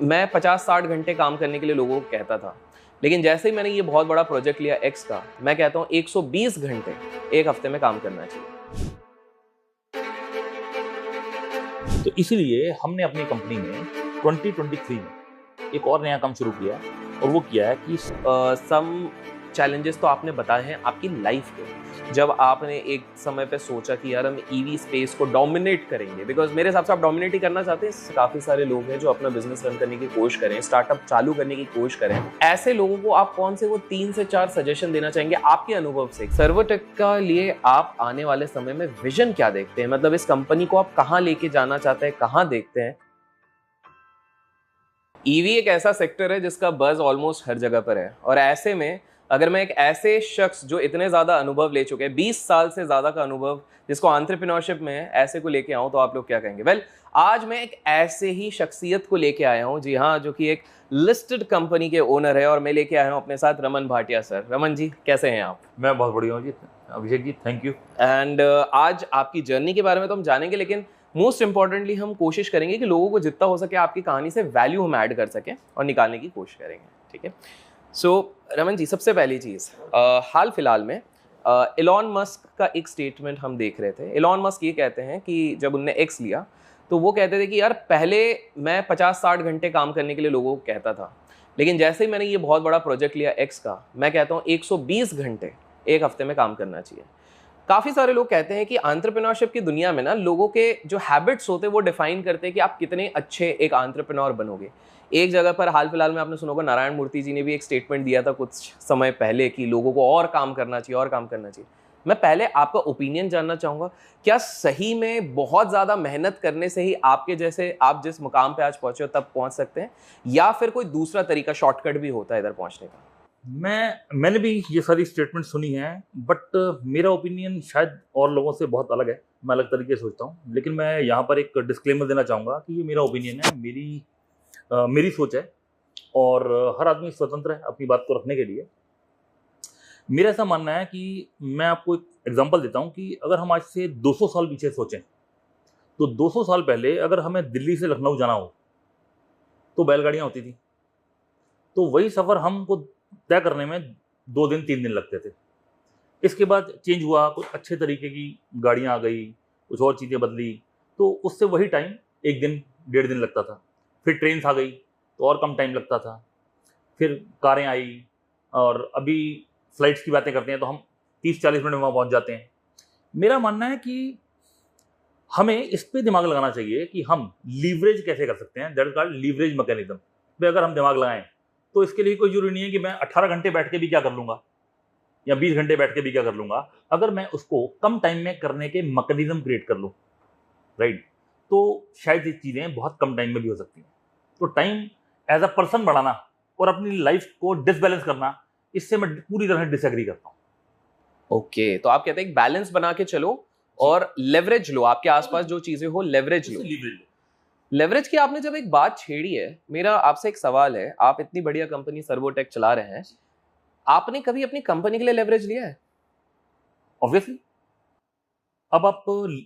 मैं 50-60 घंटे काम करने के लिए लोगों को कहता था, लेकिन जैसे ही मैंने ये बहुत बड़ा प्रोजेक्ट लिया एक्स का, मैं कहता हूँ 120 घंटे एक हफ्ते में काम करना चाहिए। तो इसीलिए हमने अपनी कंपनी में 2023 में एक और नया काम शुरू किया और वो किया है कि सम चैलेंजेस तो आपने बताए हैं आपकी लाइफ के, जब आपने एक समय पे सोचा कि यार हम ईवी स्पेस को डोमिनेट करेंगे, बिकॉज मेरे हिसाब से आप डोमिनेट ही करना चाहते हैं। काफी सारे लोग हैं जो अपना बिजनेस रन करने की कोशिश करें, स्टार्टअप चालू करने की कोशिश करें। ऐसे लोगों को आप कौन से वो 3 से 4 सजेशन देना चाहेंगे आपके अनुभव से? सर्वोटेक का लिए आप आने वाले समय में विजन क्या देखते हैं? मतलब इस कंपनी को आप कहाँ लेके जाना चाहते हैं, कहाँ देखते हैं? ईवी एक ऐसा सेक्टर है जिसका बज ऑलमोस्ट हर जगह पर है, और ऐसे में अगर मैं एक ऐसे शख्स जो इतने ज्यादा अनुभव ले चुके हैं, 20 साल से ज्यादा का अनुभव जिसको एंटरप्रेन्योरशिप में है, ऐसे को लेके आऊं तो आप लोग क्या कहेंगे? वेल, आज मैं एक ऐसे ही शख्सियत को लेके आया हूं, जी हाँ, जो कि एक लिस्टेड कंपनी के ओनर है, और मैं लेके आया हूं अपने साथ रमन भाटिया सर। रमन जी, कैसे हैं आप? मैं बहुत बढ़िया हूँ जी। Abhishek ji, thank you. And आज आपकी जर्नी के बारे में तो हम जानेंगे, लेकिन मोस्ट इंपॉर्टेंटली हम कोशिश करेंगे कि लोगों को जितना हो सके आपकी कहानी से वैल्यू हम ऐड कर सकें और निकालने की कोशिश करेंगे, ठीक है? सो रमन जी, सबसे पहली चीज़, हाल फिलहाल में इलॉन मस्क का एक स्टेटमेंट हम देख रहे थे। इलॉन मस्क ये कहते हैं कि जब उनने एक्स लिया तो वो कहते थे कि यार पहले मैं 50-60 घंटे काम करने के लिए लोगों को कहता था, लेकिन जैसे ही मैंने ये बहुत बड़ा प्रोजेक्ट लिया एक्स का, मैं कहता हूँ 120 घंटे एक हफ्ते में काम करना चाहिए। काफ़ी सारे लोग कहते हैं कि एंटरप्रेन्योरशिप की दुनिया में ना लोगों के जो हैबिट्स होते हैं वो डिफाइन करते हैं कि आप कितने अच्छे एक एंटरप्रेन्योर बनोगे। एक जगह पर हाल फिलहाल में आपने सुना होगा, नारायण मूर्ति जी ने भी एक स्टेटमेंट दिया था कुछ समय पहले कि लोगों को और काम करना चाहिए, और काम करना चाहिए। मैं पहले आपका ओपिनियन जानना चाहूँगा, क्या सही में बहुत ज़्यादा मेहनत करने से ही आपके जैसे आप जिस मुकाम पे आज पहुँचे हो तब पहुँच सकते हैं, या फिर कोई दूसरा तरीका, शॉर्टकट भी होता है इधर पहुँचने का? मैंने भी ये सारी स्टेटमेंट सुनी है, बट मेरा ओपिनियन शायद और लोगों से बहुत अलग है। मैं अलग तरीके से सोचता हूँ, लेकिन मैं यहाँ पर एक डिस्क्लेमर देना चाहूँगा कि ये मेरा ओपिनियन है, मेरी सोच है, और हर आदमी स्वतंत्र है अपनी बात को रखने के लिए। मेरा ऐसा मानना है कि मैं आपको एक एग्जांपल देता हूँ कि अगर हम आज से 200 साल पीछे सोचें, तो 200 साल पहले अगर हमें दिल्ली से लखनऊ जाना हो तो बैलगाड़ियाँ होती थी। तो वही सफ़र हमको तय करने में 2 दिन 3 दिन लगते थे। इसके बाद चेंज हुआ, कुछ अच्छे तरीके की गाड़ियाँ आ गई, कुछ और चीज़ें बदली, तो उससे वही टाइम 1 दिन 1.5 दिन लगता था। फिर ट्रेन्स आ गई तो और कम टाइम लगता था। फिर कारें आई, और अभी फ्लाइट्स की बातें करते हैं तो हम 30-40 मिनट में वहाँ पहुँच जाते हैं। मेरा मानना है कि हमें इस पे दिमाग लगाना चाहिए कि हम लीवरेज कैसे कर सकते हैं, that is called leverage mechanism. पे अगर हम दिमाग लगाएं तो इसके लिए कोई जरूरी नहीं है कि मैं 18 घंटे बैठ के भी क्या कर लूंगा या 20 घंटे बैठ के भी क्या कर लूंगा। अगर मैं उसको कम टाइम में करने के मैकेनिज्म क्रिएट कर लूँ, राइट, तो शायद ये चीज़ें बहुत कम टाइम में भी हो सकती हैं। तो टाइम एज अ पर्सन बढ़ाना और अपनी लाइफ को डिसबैलेंस करना, इससे मैं पूरी तरह डिसएग्री करता हूँ। ओके, तो आप कहते हैं बैलेंस बना के चलो और लेवरेज लो, आपके आसपास जो चीजें हो लेवरेज लो। लेवरेज की आपने जब एक बात छेड़ी है, मेरा आपसे एक सवाल है। आप इतनी बढ़िया कंपनी सर्वोटेक चला रहे हैं, आपने कभी अपनी कंपनी के लिए लेवरेज लिया है? ऑब्वियसली। अब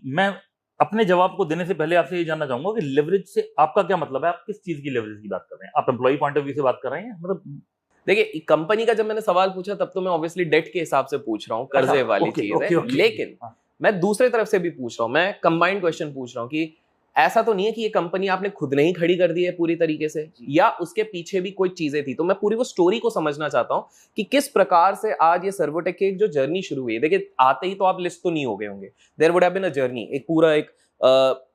मैं अपने जवाब को देने से पहले आपसे ये जानना चाहूंगा कि लेवरेज से आपका क्या मतलब है? आप किस चीज की लेवरेज की बात कर रहे हैं? आप एम्प्लॉय पॉइंट ऑफ व्यू से बात कर रहे हैं, मतलब? देखिए, कंपनी का जब मैंने सवाल पूछा तब तो मैं ऑब्वियसली डेट के हिसाब से पूछ रहा हूँ, कर्जे वाली चीज है। लेकिन मैं दूसरे तरफ से भी पूछ रहा हूँ, मैं कंबाइंड क्वेश्चन पूछ रहा हूँ कि ऐसा तो नहीं है कि ये कंपनी आपने खुद नहीं खड़ी कर दी है पूरी तरीके से, या उसके पीछे भी कोई चीजें थी? तो मैं पूरी वो स्टोरी को समझना चाहता हूँ कि किस प्रकार से आज ये सर्वोटेक की एक जो जर्नी शुरू हुई है। देखिए, आते ही तो आप लिस्ट तो नहीं हो गए होंगे, there would have been a journey, एक पूरा एक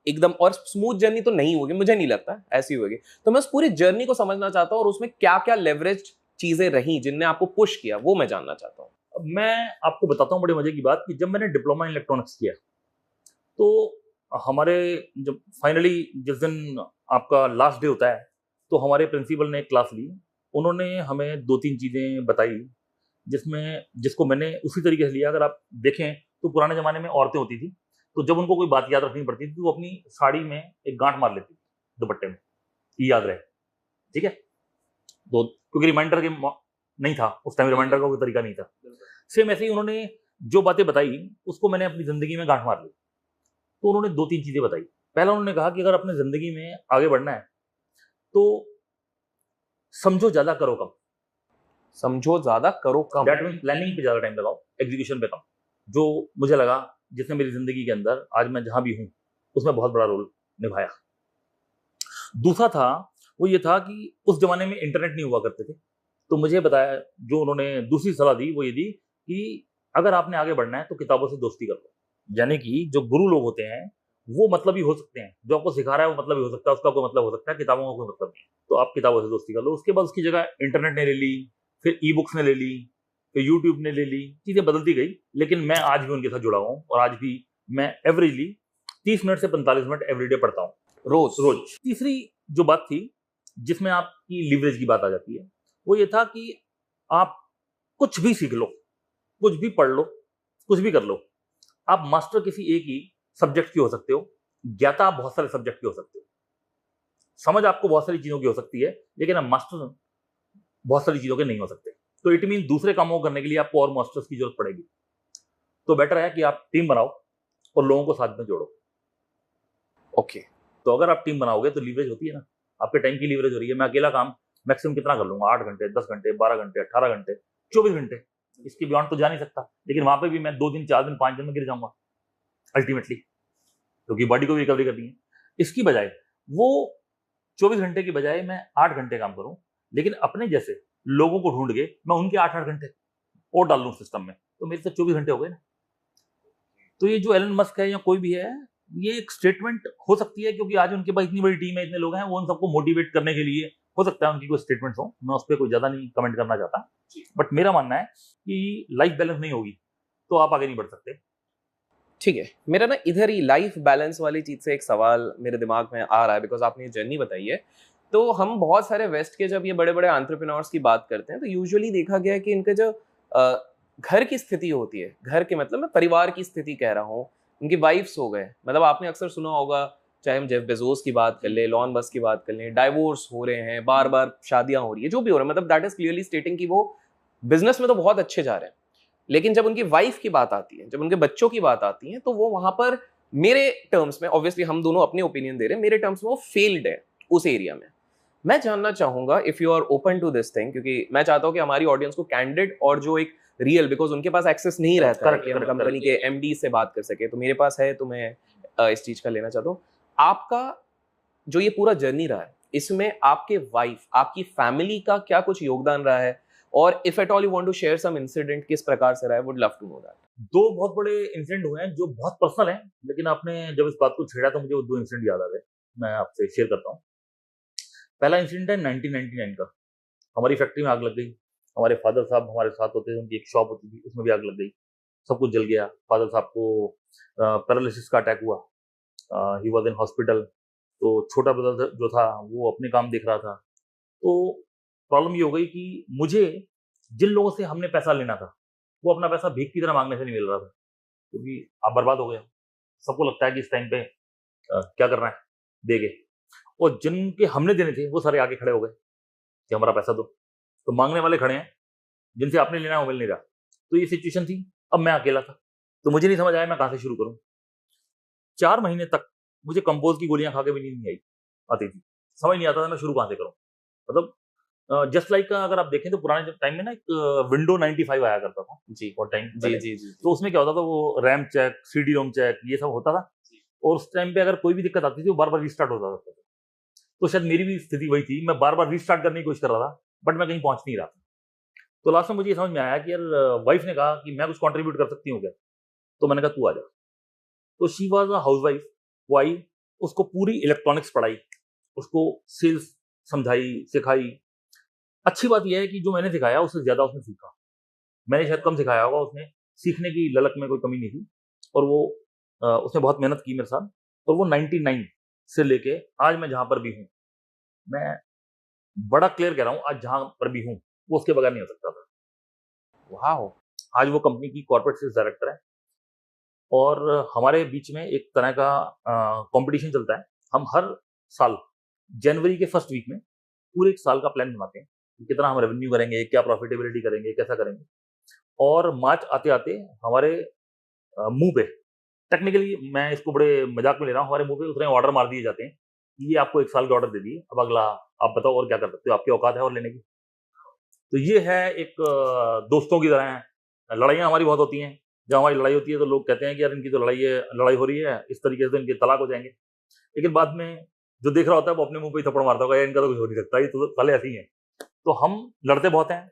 एकदम और स्मूथ जर्नी तो नहीं होगी, मुझे नहीं लगता ऐसी होगी। तो मैं उस पूरी जर्नी को समझना चाहता हूँ, और उसमें क्या क्या लेवरेज चीजें रही जिनने आपको पुश किया, वो मैं जानना चाहता हूँ। अब मैं आपको बताता हूँ बड़े मजे की बात कि जब मैंने डिप्लोमा इन इलेक्ट्रॉनिक्स किया, तो हमारे जब फाइनली जिस दिन आपका लास्ट डे होता है, तो हमारे प्रिंसिपल ने एक क्लास ली। उन्होंने हमें 2-3 चीज़ें बताई, जिसको मैंने उसी तरीके से लिया। अगर आप देखें तो पुराने ज़माने में औरतें होती थी, तो जब उनको कोई बात याद रखनी पड़ती थी तो वो अपनी साड़ी में एक गांठ मार लेती थी, दुपट्टे में, ये याद रहे, ठीक है? तो क्योंकि रिमाइंडर के नहीं था उस टाइम, रिमाइंडर का कोई तरीका नहीं था। सेम ऐसे ही उन्होंने जो बातें बताई उसको मैंने अपनी ज़िंदगी में गांठ मार ली। तो उन्होंने 2-3 चीज़ें बताई। पहला उन्होंने कहा कि अगर अपने ज़िंदगी में आगे बढ़ना है तो समझो ज्यादा करो कम। समझो ज्यादा करो कम। दैट मीन प्लानिंग पे ज्यादा टाइम लगाओ, एग्जीक्यूशन पे कम। जो मुझे लगा, जिसने मेरी जिंदगी के अंदर आज मैं जहां भी हूं उसमें बहुत बड़ा रोल निभाया। दूसरा था, वो ये था कि उस जमाने में इंटरनेट नहीं हुआ करते थे, तो मुझे बताया, जो उन्होंने दूसरी सलाह दी वो ये दी कि अगर आपने आगे बढ़ना है तो किताबों से दोस्ती कर लो। यानी कि जो गुरु लोग होते हैं वो मतलब ही हो सकते हैं, जो आपको सिखा रहा है वो मतलब ही हो सकता है, उसका कोई मतलब हो सकता है, किताबों का कोई मतलब नहीं है। तो आप किताबों से दोस्ती कर लो। उसके बाद उसकी जगह इंटरनेट ने ले ली, फिर ई बुक्स ने ले ली, फिर यूट्यूब ने ले ली, चीजें बदलती गई। लेकिन मैं आज भी उनके साथ जुड़ा हुआ हूँ और आज भी मैं एवरेजली 30 मिनट से 45 मिनट एवरीडे पढ़ता हूँ, रोज रोज। तीसरी जो बात थी जिसमें आपकी लीवरेज की बात आ जाती है, वो ये था कि आप कुछ भी सीख लो, कुछ भी पढ़ लो, कुछ भी कर लो, आप मास्टर किसी एक ही सब्जेक्ट की हो सकते हो, ज्ञाता आप बहुत सारे सब्जेक्ट की हो सकते हो, समझ आपको बहुत सारी चीजों की हो सकती है, लेकिन आप मास्टर बहुत सारी चीजों के नहीं हो सकते। तो इट मीन दूसरे कामों को करने के लिए आपको और मास्टर्स की जरूरत पड़ेगी। तो बेटर है कि आप टीम बनाओ और लोगों को साथ में जोड़ो। ओके। तो अगर आप टीम बनाओगे तो लीवरेज होती है ना, आपके टाइम की लीवरेज हो रही है। मैं अकेला काम मैक्सिमम कितना कर लूंगा? 8 घंटे, 10 घंटे, 12 घंटे, 18 घंटे, 24 घंटे, इसके बियॉन्ड तो जा नहीं सकता। लेकिन वहां पे भी मैं 2 दिन, 4 दिन, 5 दिन में गिर जाऊंगा अल्टीमेटली, क्योंकि बॉडी को भी रिकवरी करनी है। इसकी बजाय वो 24 घंटे की बजाय मैं 8 घंटे काम करूं, लेकिन अपने जैसे लोगों को ढूंढ के मैं उनके 8-8 घंटे और डाल लूं सिस्टम में, तो मेरे तो 24 घंटे हो गए ना। तो ये जो एलन मस्क है या कोई भी है, ये एक स्टेटमेंट हो सकती है, क्योंकि आज उनके पास इतनी बड़ी टीम है, इतने लोग हैं, वो उन सबको मोटिवेट करने के लिए हो सकता है उनकी कोई स्टेटमेंट्स हो। मैं उस पर कोई ज्यादा नहीं कमेंट करना चाहता, बट मेरा मानना है कि लाइफ बैलेंस नहीं होगी तो आप आगे नहीं बढ़ सकते। ठीक है, मेरा ना इधर ही लाइफ बैलेंस वाली चीज से एक सवाल मेरे दिमाग में आ रहा है, बिकॉज आपने ये जर्नी बताई है। तो हम बहुत सारे वेस्ट के जब ये बड़े बड़े एंटरप्रेन्योर्स की बात करते हैं तो यूजुअली देखा गया है कि इनके जो घर की स्थिति होती है, घर के मतलब मैं परिवार की स्थिति कह रहा हूँ, उनकी वाइफ्स हो गए, मतलब आपने अक्सर सुना होगा, चाहे हम जेफ बेजोस की बात कर ले, लॉन मस्क की बात कर लें, डाइवोर्स हो रहे हैं, बार बार शादियां हो रही है, जो भी हो रहा है, मतलब दैट इज क्लियरली स्टेटिंग कि वो बिजनेस में तो बहुत अच्छे जा रहे हैं, लेकिन जब उनकी वाइफ की बात आती है, जब उनके बच्चों की बात आती है, तो वो वहां पर मेरे टर्म्स में, ऑब्वियसली हम दोनों अपने ओपिनियन दे रहे हैं, मेरे टर्म्स में वो फेल्ड है उस एरिया में। मैं जानना चाहूंगा if you are open to this thing, क्योंकि मैं चाहता हूं कि हमारी ऑडियंस को कैंडिड और जो एक रियल, बिकॉज उनके पास एक्सेस नहीं रहता है कि हम कंपनी के एमडी से बात कर सके, तो मेरे पास है, तो मैं इस चीज का लेना चाहता हूँ। आपका जो ये पूरा जर्नी रहा है, इसमें आपके वाइफ, आपकी फैमिली का क्या कुछ योगदान रहा है, और if at all you want to share some incident, किस प्रकार से रहा है, would love to know that. दो बहुत बड़े इंसिडेंट हुए हैं जो बहुत पर्सनल हैं, लेकिन आपने जब इस बात को छेड़ा तो मुझे वो दो इंसिडेंट याद आ गए, मैं आपसे शेयर करता हूँ। पहला इंसिडेंट है 1999 का। हमारी फैक्ट्री में आग लग गई। हमारे फादर साहब हमारे साथ होते थे, उनकी एक शॉप होती थी, उसमें भी आग लग गई, सब कुछ जल गया। फादर साहब को पैरालिसिस का अटैक हुआ, ही वॉज इन हॉस्पिटल। तो छोटा ब्रदर जो था वो अपने काम देख रहा था। तो प्रॉब्लम ये हो गई कि मुझे जिन लोगों से हमने पैसा लेना था, वो अपना पैसा भीख की तरह मांगने से नहीं मिल रहा था, क्योंकि आप बर्बाद हो गए। सबको लगता है कि इस टाइम पे क्या करना है, देगे। और जिनके हमने देने थे वो सारे आगे खड़े हो गए कि हमारा पैसा दो। तो मांगने वाले खड़े हैं, जिनसे आपने लेना है वो मिल नहीं रहा। तो ये सिचुएशन थी। अब मैं अकेला था, तो मुझे नहीं समझ आया मैं कहाँ से शुरू करूँ। 4 महीने तक मुझे कंपोज की गोलियां खा के भी नींद नहीं आई आती थी, समझ नहीं आता था मैं शुरू कहाँ से करूँ। मतलब जस्ट लाइक अगर आप देखें तो पुराने टाइम में ना एक विंडो 95 आया करता था जी और टाइम जी जी जी। तो उसमें क्या होता था, वो RAM check, CD ROM check, ये सब होता था। और उस टाइम पे अगर कोई भी दिक्कत आती थी वो बार बार रीस्टार्ट हो जाता था। तो शायद मेरी भी स्थिति वही थी, मैं बार बार रीस्टार्ट करने की कोशिश कर रहा था, बट मैं कहीं पहुंच नहीं रहा था। तो लास्ट में मुझे ये समझ में आया कि यार वाइफ ने कहा कि मैं कुछ कंट्रीब्यूट कर सकती हूँ क्या। तो मैंने कहा तू आ जा। तो she was a house wife. वो आई, उसको पूरी इलेक्ट्रॉनिक्स पढ़ाई, उसको सेल्स समझाई, सिखाई। अच्छी बात यह है कि जो मैंने सिखाया उससे ज्यादा उसने सीखा। मैंने शायद कम सिखाया होगा, उसने सीखने की ललक में कोई कमी नहीं थी। और वो उसने बहुत मेहनत की मेरे साथ। और वो 99 से लेके आज मैं जहां पर भी हूँ, मैं बड़ा क्लियर कह रहा हूँ, आज जहां पर भी हूँ वो उसके बगैर नहीं हो सकता था। वाओ। आज वो कंपनी की कॉर्पोरेट सेल्स डायरेक्टर है। और हमारे बीच में एक तरह का कंपटीशन चलता है। हम हर साल जनवरी के फर्स्ट वीक में पूरे एक साल का प्लान बनाते हैं कि कितना हम रेवेन्यू करेंगे, क्या प्रॉफिटेबिलिटी करेंगे, कैसा करेंगे। और मार्च आते आते हमारे मुंह पे, टेक्निकली मैं इसको बड़े मजाक में ले रहा हूँ, हमारे मुंह पे उतने ऑर्डर मार दिए जाते हैं ये आपको 1 साल का ऑर्डर दे दिए, अब अगला आप बताओ और क्या कर सकते हो, आपकी औकात है और लेने की। तो ये है एक दोस्तों की तरह है। लड़ाइयाँ हमारी बहुत होती हैं, जब हमारी लड़ाई होती है तो लोग कहते हैं कि यार इनकी तो लड़ाई हो रही है, इस तरीके से तो इनके तलाक हो जाएँगे। लेकिन बाद में जो देख रहा होता है वो अपने मुँह पे ही थप्पड़ मारता होगा, यार इनका तो कुछ हो नहीं सकता, ये तो साले ऐसे ही हैं। तो हम लड़ते बहुत हैं,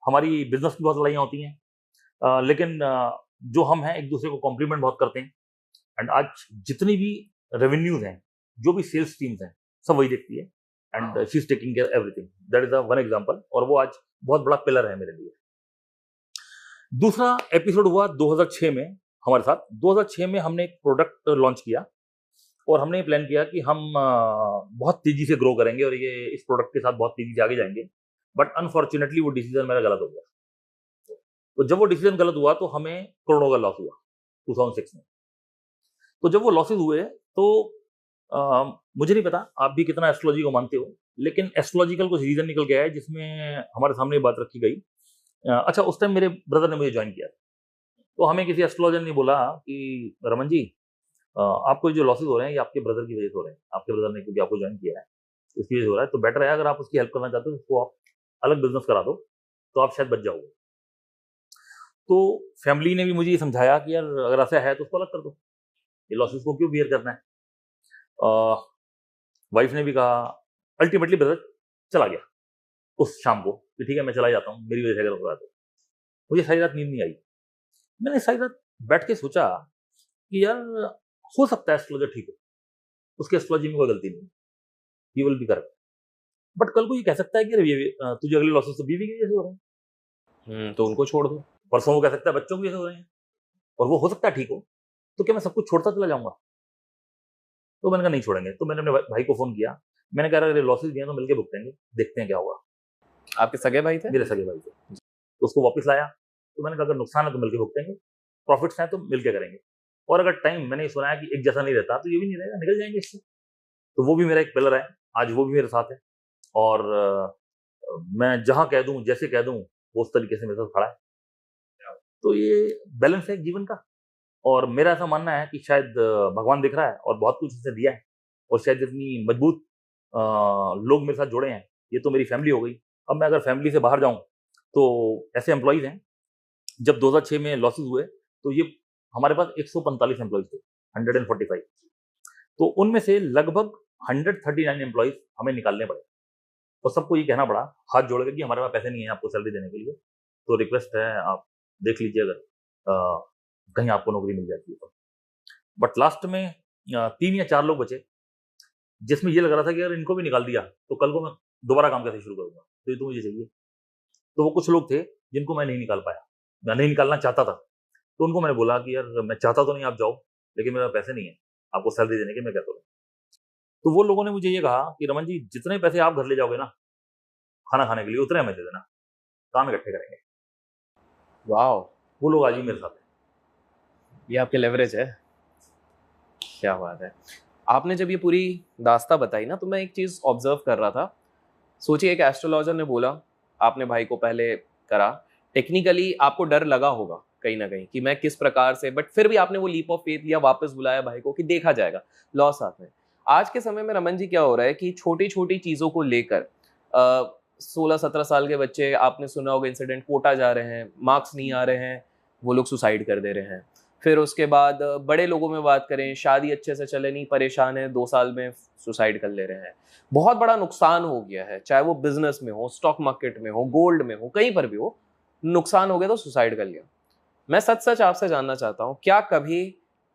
हमारी बिज़नेस की बहुत लड़ाइयाँ होती हैं। लेकिन जो हम हैं एक-दूसरे को कॉम्प्लीमेंट बहुत करते हैं। एंड आज जितनी भी रेवेन्यूज़ हैं, जो भी सेल्स टीम्स हैं, सब वही देखती है and she is taking care everything. That is the one example और वो आज बहुत बड़ा पिलर है मेरे लिए। दूसरा एपिसोड हुआ 2006 में हमारे साथ। 2006 में हमने एक प्रोडक्ट लॉन्च किया और हमने ये प्लान किया कि हम बहुत तेज़ी से ग्रो करेंगे और ये इस प्रोडक्ट के साथ बहुत तेज़ी से आगे जाएँगे। बट अनफॉर्च्यूनेटली वो डिसीज़न मेरा गलत हो गया। तो जब वो डिसीज़न गलत हुआ तो हमें करोड़ों का लॉस हुआ 2006 में। तो जब वो लॉसेस हुए तो मुझे नहीं पता आप भी कितना एस्ट्रोलॉजी को मानते हो, लेकिन एस्ट्रोलॉजिकल कुछ रीज़न निकल के आया जिसमें हमारे सामने ये बात रखी गई। अच्छा उस टाइम मेरे ब्रदर ने मुझे जॉइन किया। तो हमें किसी एस्ट्रोलॉजर ने बोला कि रमन जी आपको ये जो लॉसेस हो रहे हैं ये आपके ब्रदर की वजह से हो रहे हैं। आपके ब्रदर ने क्योंकि आपको जॉइन किया है, इसकी वजह से हो रहा है। तो बेटर है अगर आप उसकी हेल्प करना चाहते हो तो उसको आप अलग बिज़नेस करा दो, तो आप शायद बच जाओगे। तो फैमिली ने भी मुझे ये समझाया कि यार अगर ऐसा है तो उसको अलग कर दो, ये लॉसेस को क्यों बियर करना है। वाइफ ने भी कहा, अल्टीमेटली ब्रदर चला गया उस शाम को कि ठीक है मैं चला ही जाता हूँ, मेरी वजह से अगर हो रहा है तो। मुझे सारी रात नींद नहीं आई। मैंने सारी रात बैठ के सोचा कि यार हो सकता है एस्ट्रोलॉजर ठीक हो, उसके एस्ट्रोलॉजी में कोई गलती नहीं है, he will be correct. But कल को ये कह सकता है कि तुझे अगले लॉसेस तो बीवी की वजह से हो रहे हैं, तो उनको छोड़ दो। परसों वो कह सकता है बच्चों की वजह से हो रहे हैं और वो हो सकता है ठीक हो। तो क्या मैं सब कुछ छोड़ता चला जाऊंगा? तो मैंने कहा नहीं छोड़ेंगे। तो मैंने अपने भाई को फोन किया, मैंने कहा अगर लॉसेस दिए तो मिलकर भुगतेंगे, देखते हैं क्या होगा। आपके सगे भाई थे? मेरे सगे भाई थे। तो उसको वापस लाया। तो मैंने कहा अगर नुकसान है तो मिलकर भुगतेंगे, प्रॉफिट्स हैं तो मिलकर करेंगे। और अगर टाइम मैंने सुना है कि एक जैसा नहीं रहता तो ये भी नहीं रहेगा, निकल जाएंगे इससे। तो वो भी मेरा एक पिलर है, आज वो भी मेरे साथ है और मैं जहाँ कह दूँ जैसे कह दूँ वो उस तरीके से मेरे साथ खड़ा है। तो ये बैलेंस है जीवन का और मेरा ऐसा मानना है कि शायद भगवान दिख रहा है और बहुत कुछ उसे दिया है और शायद इतनी मजबूत लोग मेरे साथ जुड़े हैं। ये तो मेरी फैमिली हो गई। अब मैं अगर फैमिली से बाहर जाऊँ तो ऐसे एम्प्लॉइज़ हैं, जब 2006 में लॉसेस हुए तो ये हमारे पास 145 एम्प्लॉइज़ थे, 145। तो उनमें से लगभग 139 एम्प्लॉइज़ हमें निकालने पड़े और सबको ये कहना पड़ा हाथ जोड़ के कि हमारे पास पैसे नहीं है आपको सैलरी देने के लिए, तो रिक्वेस्ट है आप देख लीजिए अगर कहीं आपको नौकरी मिल जाती है तो। बट लास्ट में 3 या 4 लोग बचे, जिसमें ये लग रहा था कि अगर इनको भी निकाल दिया तो कल को मैं दोबारा काम कैसे शुरू करूँगा? तो ये तो मुझे चाहिए। तो वो कुछ लोग थे जिनको मैं नहीं निकाल पाया, मैं नहीं निकालना चाहता था। तो उनको मैंने बोला कि यार मैं चाहता तो नहीं आप जाओ, लेकिन मेरे पास पैसे नहीं है आपको सैलरी देने के, मैं क्या करूँ? तो वो लोगों ने मुझे ये कहा कि रमन जी जितने पैसे आप घर ले जाओगे ना खाना खाने के लिए उतने हमें दे देना, काम इकट्ठे करेंगे। वाओ! वो लोग आज भी मेरे साथ हैं। ये आपके लेवरेज है। क्या बात है। आपने जब ये पूरी दास्तां बताई ना तो मैं एक चीज़ ऑब्जर्व कर रहा था। सोचिए एक एस्ट्रोलॉजर ने बोला, आपने भाई को पहले करा। टेक्निकली आपको डर लगा होगा कहीं न कहीं कि मैं किस प्रकार से, बट फिर भी आपने वो लीप ऑफ फेथ लिया, वापस बुलाया भाई को कि देखा जाएगा, लॉस साथ में। आज के समय में रमन जी क्या हो रहा है कि छोटी-छोटी चीज़ों को लेकर 16-17 साल के बच्चे, आपने सुना होगा इंसिडेंट, कोटा जा रहे हैं, मार्क्स नहीं आ रहे हैं, वो लोग सुसाइड कर दे रहे हैं। फिर उसके बाद बड़े लोगों में बात करें, शादी अच्छे से चले नहीं, परेशान है, 2 साल में सुसाइड कर ले रहे हैं। बहुत बड़ा नुकसान हो गया है, चाहे वो बिजनेस में हो, स्टॉक मार्केट में हो, गोल्ड में हो, कहीं पर भी हो, नुकसान हो गया तो सुसाइड कर लिया। मैं सच सच आपसे जानना चाहता हूँ, क्या कभी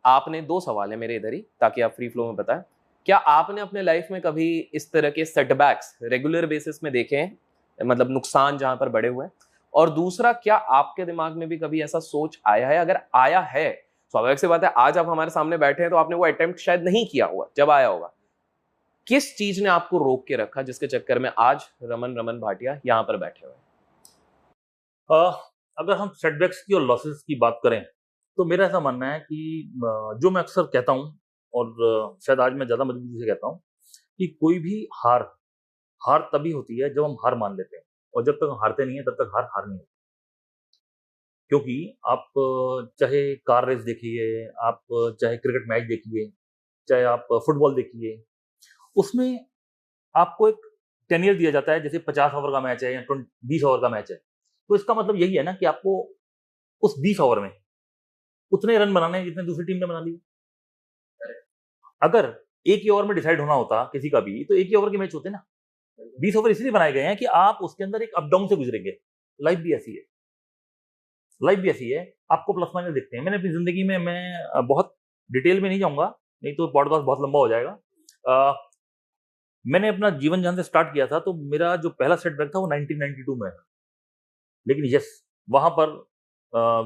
आपने, 2 सवाल है मेरे इधर ही ताकि आप फ्री फ्लो में बताएं, क्या आपने अपने लाइफ में कभी इस तरह के सेटबैक्स रेगुलर बेसिस में देखे हैं, मतलब नुकसान जहां पर बड़े हुए हैं? और दूसरा, क्या आपके दिमाग में भी कभी ऐसा सोच आया है? अगर आया है, स्वाभाविक सी बात है आज आप हमारे सामने बैठे हैं तो आपने वो अटेम्प्ट शायद नहीं किया हुआ, जब आया होगा, किस चीज ने आपको रोक के रखा जिसके चक्कर में आज रमन रमन भाटिया यहाँ पर बैठे हुए हैं? अगर हम सेटबैक्स की और लॉसेस की बात करें तो मेरा ऐसा मानना है कि जो मैं अक्सर कहता हूँ और शायद आज मैं ज़्यादा मजबूती से कहता हूँ कि कोई भी हार हार तभी होती है जब हम हार मान लेते हैं और जब तक हम हारते नहीं है तब तक हार हार नहीं होती। क्योंकि आप चाहे कार रेस देखिए, आप चाहे क्रिकेट मैच देखिए, चाहे आप फुटबॉल देखिए, उसमें आपको एक टेनियर दिया जाता है, जैसे 50 ओवर का मैच है या 20 ओवर का मैच है, तो इसका मतलब यही है ना कि आपको उस 20 ओवर में उतने रन बनाने हैं जितने दूसरी टीम ने बना लिए। अगर एक ही ओवर में डिसाइड होना होता किसी का भी, तो एक ही ओवर के मैच होते ना। 20 ओवर इसलिए बनाए गए हैं कि आप उसके अंदर एक अप डाउन से गुजरेंगे। लाइफ भी ऐसी है, लाइफ भी ऐसी है, आपको प्लस माइनस देखते हैं। मैंने अपनी जिंदगी में, मैं बहुत डिटेल में नहीं जाऊंगा, नहीं तो पॉडकास्ट बहुत लंबा हो जाएगा। मैंने अपना जीवन जहां से स्टार्ट किया था, तो मेरा जो पहला सेटबैक था वो 1992 में। लेकिन यस, वहां पर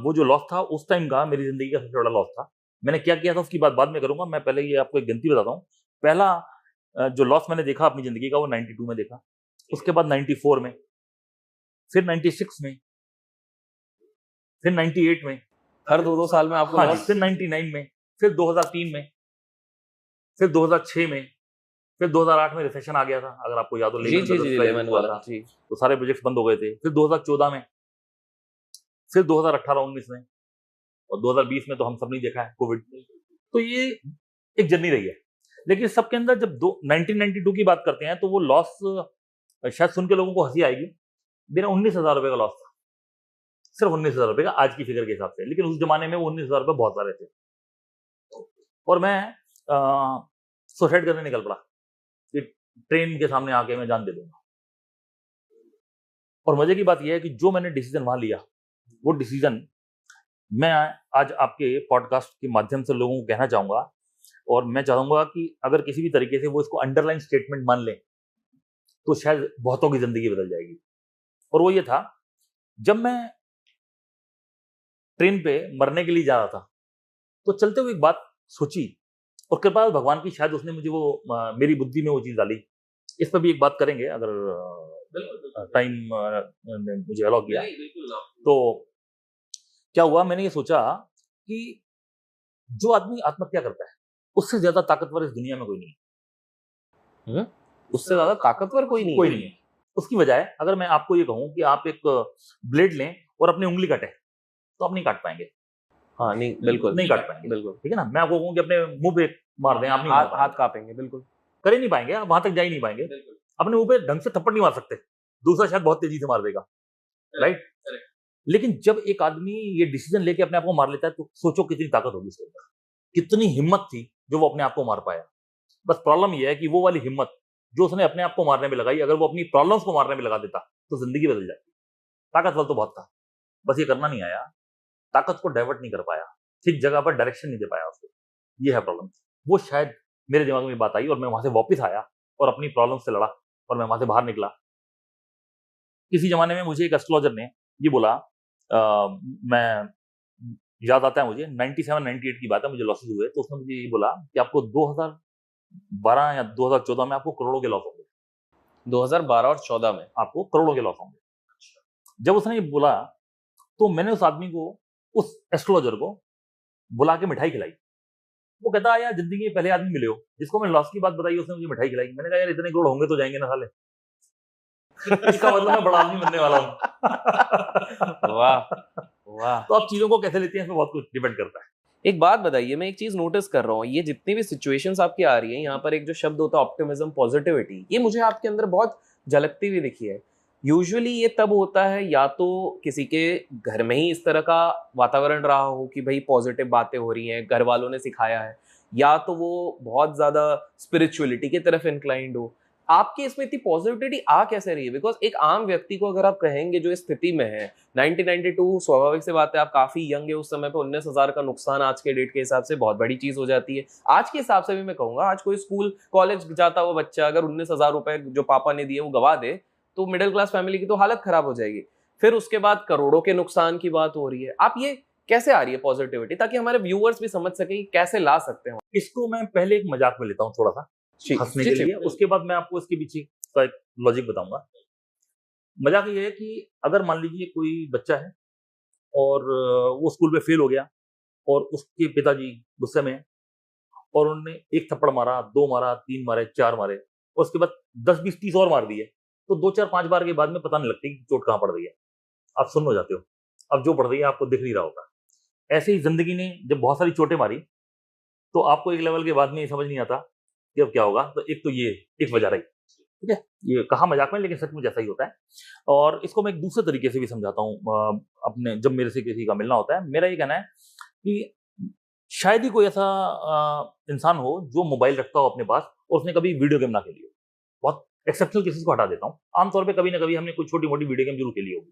वो जो लॉस था उस टाइम का मेरी जिंदगी का सबसे बड़ा लॉस था। मैंने क्या किया था उसकी बात बाद में करूंगा, मैं पहले ये आपको एक गिनती बताता हूँ। पहला जो लॉस मैंने देखा अपनी जिंदगी का वो 92 में देखा, उसके बाद 94 में, फिर 96 में, फिर 98 में, हर 2-2 साल में आपको हाँ जी, लॉस। फिर 99 में, फिर 2003 में, फिर 2006 में, फिर 2008 में रिसेशन आ गया था, अगर आपको याद हो, जी लेमन जी ब्रदर्स जी, का लेमन हुआ वाला था, जी। तो सारे प्रोजेक्ट्स बंद हो गए थे। फिर 2014 में, फिर 2018-19 में, और 2020 में तो हम सब ने देखा है कोविड। तो ये एक जर्नी रही है। लेकिन सबके अंदर जब 1992 की बात करते हैं तो वो लॉस शायद सुन के लोगों को हंसी आएगी। मेरा 19,000 रुपए का लॉस था, सिर्फ 19,000 रुपए का आज की फिगर के हिसाब से। लेकिन उस जमाने में वो 19,000 रुपए बहुत सारे थे, और मैं सुसाइड करने निकल पड़ा कि ट्रेन के सामने आके मैं जान दे दूंगा। और मजे की बात यह है कि जो मैंने डिसीजन वहां लिया, वो डिसीजन मैं आज आपके पॉडकास्ट के माध्यम से लोगों को कहना चाहूंगा, और मैं चाहूंगा कि अगर किसी भी तरीके से वो इसको अंडरलाइन स्टेटमेंट मान लें तो शायद बहुतों की जिंदगी बदल जाएगी। और वो ये था, जब मैं ट्रेन पे मरने के लिए जा रहा था, तो चलते हुए एक बात सोची, और कृपा भगवान की, शायद उसने मुझे वो मेरी बुद्धि में वो चीज डाली। इस पर भी एक बात करेंगे अगर टाइम ने मुझे अलाउ किया। तो क्या हुआ, मैंने ये सोचा कि जो आदमी आत्महत्या करता है उससे ज्यादा ताकतवर इस दुनिया में कोई नहीं है। उससे ज्यादा ताकतवर कोई नहीं कोई है। नहीं है। उसकी वजह है, अगर मैं आपको ये कहूं कि आप एक ब्लेड लें और अपनी उंगली काटें, तो आप नहीं काट पाएंगे। हाँ नहीं, बिल्कुल नहीं काट पाएंगे, बिल्कुल। ठीक है ना। मैं आपको कहूं कि अपने मुंह पे मार दें, आप नहीं मार हाथ पाएंगे, कांपेंगे, बिल्कुल। कर ही नहीं पाएंगे, आप वहां तक जा ही नहीं पाएंगे। अपने मुंह पे ढंग से थप्पड़ नहीं मार सकते, दूसरा शायद बहुत तेजी से मार देगा, राइट। लेकिन जब एक आदमी ये डिसीजन लेके अपने आप को मार लेता है, तो सोचो कितनी ताकत होगी उसके अंदर, कितनी हिम्मत थी जो वो अपने आप को मार पाया। बस प्रॉब्लम ये है कि वो वाली हिम्मत जो उसने अपने आप को मारने में लगाई, अगर वो अपनी प्रॉब्लम्स को मारने में लगा देता तो जिंदगी बदल जाती। ताकतवर तो बहुत था, बस ये करना नहीं आया, ताकत को डाइवर्ट नहीं कर पाया, ठीक जगह पर डायरेक्शन नहीं दे पाया उसको। ये है प्रॉब्लम। वो शायद मेरे दिमाग में बात आई, और मैं वहां से वापस आया और अपनी प्रॉब्लम से लड़ा, और मैं वहां से बाहर निकला। किसी जमाने में मुझे एक एस्ट्रोलॉजर ने ये बोला, मैं याद आता है मुझे 97-98 की बात है, मुझे लॉसेस हुए, तो उसने मुझे ये बोला कि आपको 2012 या 2014 में आपको करोड़ों के लॉस होंगे। 2012 और 14 में आपको करोड़ों के लॉस होंगे। जब उसने ये बोला, तो मैंने उस आदमी को, उस एस्ट्रोलॉजर को बुला के मिठाई खिलाई। वो कहता है, यार जिंदगी में पहले आदमी मिले हो जिसको मैं लॉस की बात बताई, उसने मुझे मिठाई खिलाई। मैंने कहा, यार इतने करोड़ होंगे तो जाएंगे ना साले। इसका मतलब मैं बड़ा आदमी बनने वाला हूँ। वाह वाह। तो आप चीजों को कैसे लेते हैं, इसमें बहुत कुछ डिपेंड करता है। एक बात बताइए, मैं एक चीज नोटिस कर रहा हूँ, ये जितनी भी सिचुएशंस आपकी आ रही हैं, यहाँ पर एक जो शब्द होता है ऑप्टिमिज्म, पॉजिटिविटी, ये मुझे आपके अंदर बहुत झलकती हुई दिखी है। यूजुअली ये तब होता है या तो किसी के घर में ही इस तरह का वातावरण रहा हो कि भाई पॉजिटिव बातें हो रही हैं, घर वालों ने सिखाया है, या तो वो बहुत ज्यादा स्पिरिचुअलिटी की तरफ इंक्लाइंड हो। आपकी इसमें इतनी पॉजिटिविटी आ कैसे रही है? बिकॉज एक आम व्यक्ति को अगर आप कहेंगे जो इस स्थिति में है, 1992, स्वाभाविक सी बात है, आप काफी यंग है उस समय पे, 19,000 का नुकसान आज के डेट के हिसाब से बहुत बड़ी चीज हो जाती है। आज के हिसाब से भी मैं कहूंगा, आज कोई स्कूल कॉलेज जाता हुआ बच्चा अगर 19,000 रुपए जो पापा ने दिए वो गवा दे, तो मिडिल क्लास फैमिली की तो हालत खराब हो जाएगी। फिर उसके बाद करोड़ों के नुकसान की बात हो रही है। आप ये कैसे आ रही है पॉजिटिविटी, ताकि हमारे व्यूअर्स भी समझ सके कि कैसे ला सकते हैं? इसको मैं पहले एक मजाक में लेता हूँ थोड़ा सा, हंसने के लिए, उसके बाद मैं आपको इसके पीछे का एक लॉजिक बताऊंगा। मजाक ये है कि अगर मान लीजिए कोई बच्चा है और वो स्कूल में फेल हो गया, और उसके पिताजी गुस्से में हैं, और उन्होंने एक थप्पड़ मारा, 2 मारा, 3 मारे, 4 मारे, और उसके बाद 10, 20, 30 और मार दिए, तो 2, 4, 5 बार के बाद में पता नहीं लगती कि चोट कहाँ पड़ रही है, आप सुन्न हो जाते हो। अब जो पड़ रही है आपको दिख नहीं रहा होता। ऐसे ही जिंदगी ने जब बहुत सारी चोटें मारी, तो आपको एक लेवल के बाद में ये समझ नहीं आता कि अब क्या होगा। तो एक तो ये एक वजह रही, ठीक है, ये कहा मजाक में लेकिन सच में जैसा ही होता है। और इसको मैं एक दूसरे तरीके से भी समझाता हूँ। अपने जब मेरे से किसी का मिलना होता है, मेरा ये कहना है कि शायद ही कोई ऐसा इंसान हो जो मोबाइल रखता हो अपने पास और उसने कभी वीडियो गेम ना खेली हो। बहुत एक्सेप्शनल केसेस को हटा देता हूँ, आमतौर पे कभी ना कभी हमने कोई छोटी मोटी वीडियो गेम जरूर खेली होगी,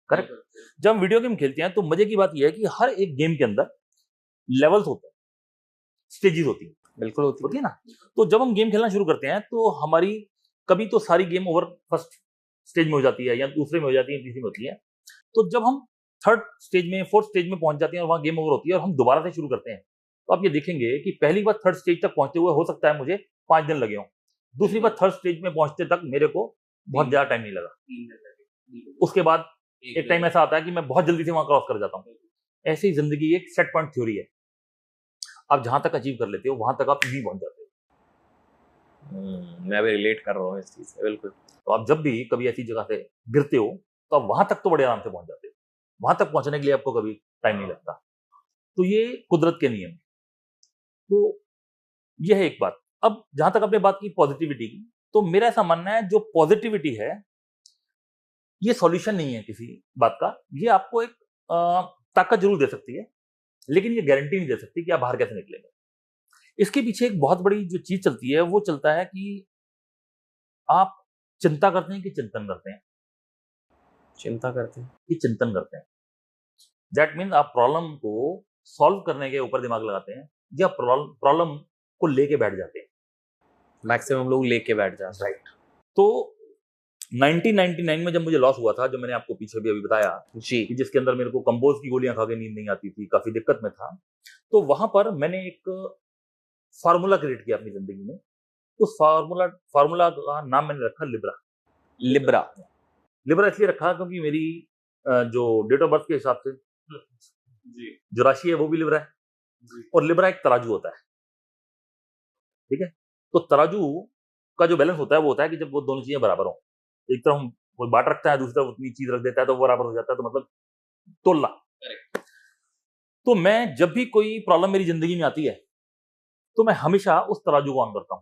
करेक्ट। जब हम वीडियो गेम खेलते हैं तो मजे की बात यह है कि हर एक गेम के अंदर लेवल्स होते हैं, स्टेजेस होती हैं, बिल्कुल होती है ना। तो जब हम गेम खेलना शुरू करते हैं तो हमारी कभी तो सारी गेम ओवर फर्स्ट स्टेज में हो जाती है, या दूसरे में हो जाती है, तीसरी में होती है। तो जब हम थर्ड स्टेज में, फोर्थ स्टेज में पहुंच जाते हैं और वहां गेम ओवर होती है और हम दोबारा से शुरू करते हैं, तो आप ये देखेंगे कि पहली बार थर्ड स्टेज तक पहुंचते हुए हो सकता है मुझे 5 दिन लगे हों, दूसरी बार थर्ड स्टेज में पहुंचते तक मेरे को बहुत ज्यादा टाइम नहीं लगा। उसके बाद एक टाइम ऐसा आता है कि मैं बहुत जल्दी से वहां क्रॉस कर जाता हूँ। ऐसे ही जिंदगी एक सेट पॉइंट थ्योरी है, आप जहां तक अचीव कर लेते हो वहां तक आप इजी पहुंच जाते हो। मैं भी रिलेट कर रहा हूँ इस चीज से, बिल्कुल। तो आप जब भी कभी ऐसी जगह से गिरते हो तो आप वहां तक तो बड़े आराम से पहुंच जाते हो, वहां तक पहुंचने के लिए आपको कभी टाइम नहीं लगता। तो ये कुदरत के नियम। तो यह है एक बात। अब जहां तक आपने बात की पॉजिटिविटी की, तो मेरा ऐसा मानना है जो पॉजिटिविटी है ये सॉल्यूशन नहीं है किसी बात का। ये आपको एक ताकत जरूर दे सकती है, लेकिन ये गारंटी नहीं दे सकती कि आप बाहर कैसे निकलेंगे। इसके पीछे एक बहुत बड़ी जो चीज चलती है वो चलता है कि आप चिंता करते हैं कि चिंतन करते हैं। चिंता करते हैं कि चिंतन करते हैं, दैट मीन आप प्रॉब्लम को सॉल्व करने के ऊपर दिमाग लगाते हैं या प्रॉब्लम को लेके बैठ जाते हैं। मैक्सिमम लोग लेके बैठ जाते हैं। राइट। तो 1999 में जब मुझे लॉस हुआ था, जो मैंने आपको पीछे भी अभी बताया जी कि जिसके अंदर मेरे को कंबोज की गोलियां खा के नींद नहीं आती थी, काफी दिक्कत में था, तो वहां पर मैंने एक फार्मूला क्रिएट किया अपनी जिंदगी में। उस फार्मूला का नाम मैंने रखा लिब्रा। लिब्रा लिब्रा इसलिए रखा क्योंकि मेरी जो डेट ऑफ बर्थ के हिसाब से जो राशि है वो भी लिब्रा है, और लिब्रा एक तराजू होता है, ठीक है। तो तराजू का जो बैलेंस होता है वो होता है कि जब वो दोनों चीजें बराबर हो, एक तरफ हम कोई बाट रखता है, दूसरी तरफ उतनी चीज रख देता है तो वो बराबर हो जाता है, तो मतलब तोलना। तो मैं जब भी कोई प्रॉब्लम मेरी जिंदगी में आती है तो मैं हमेशा उस तराजू को ऑन करता हूं।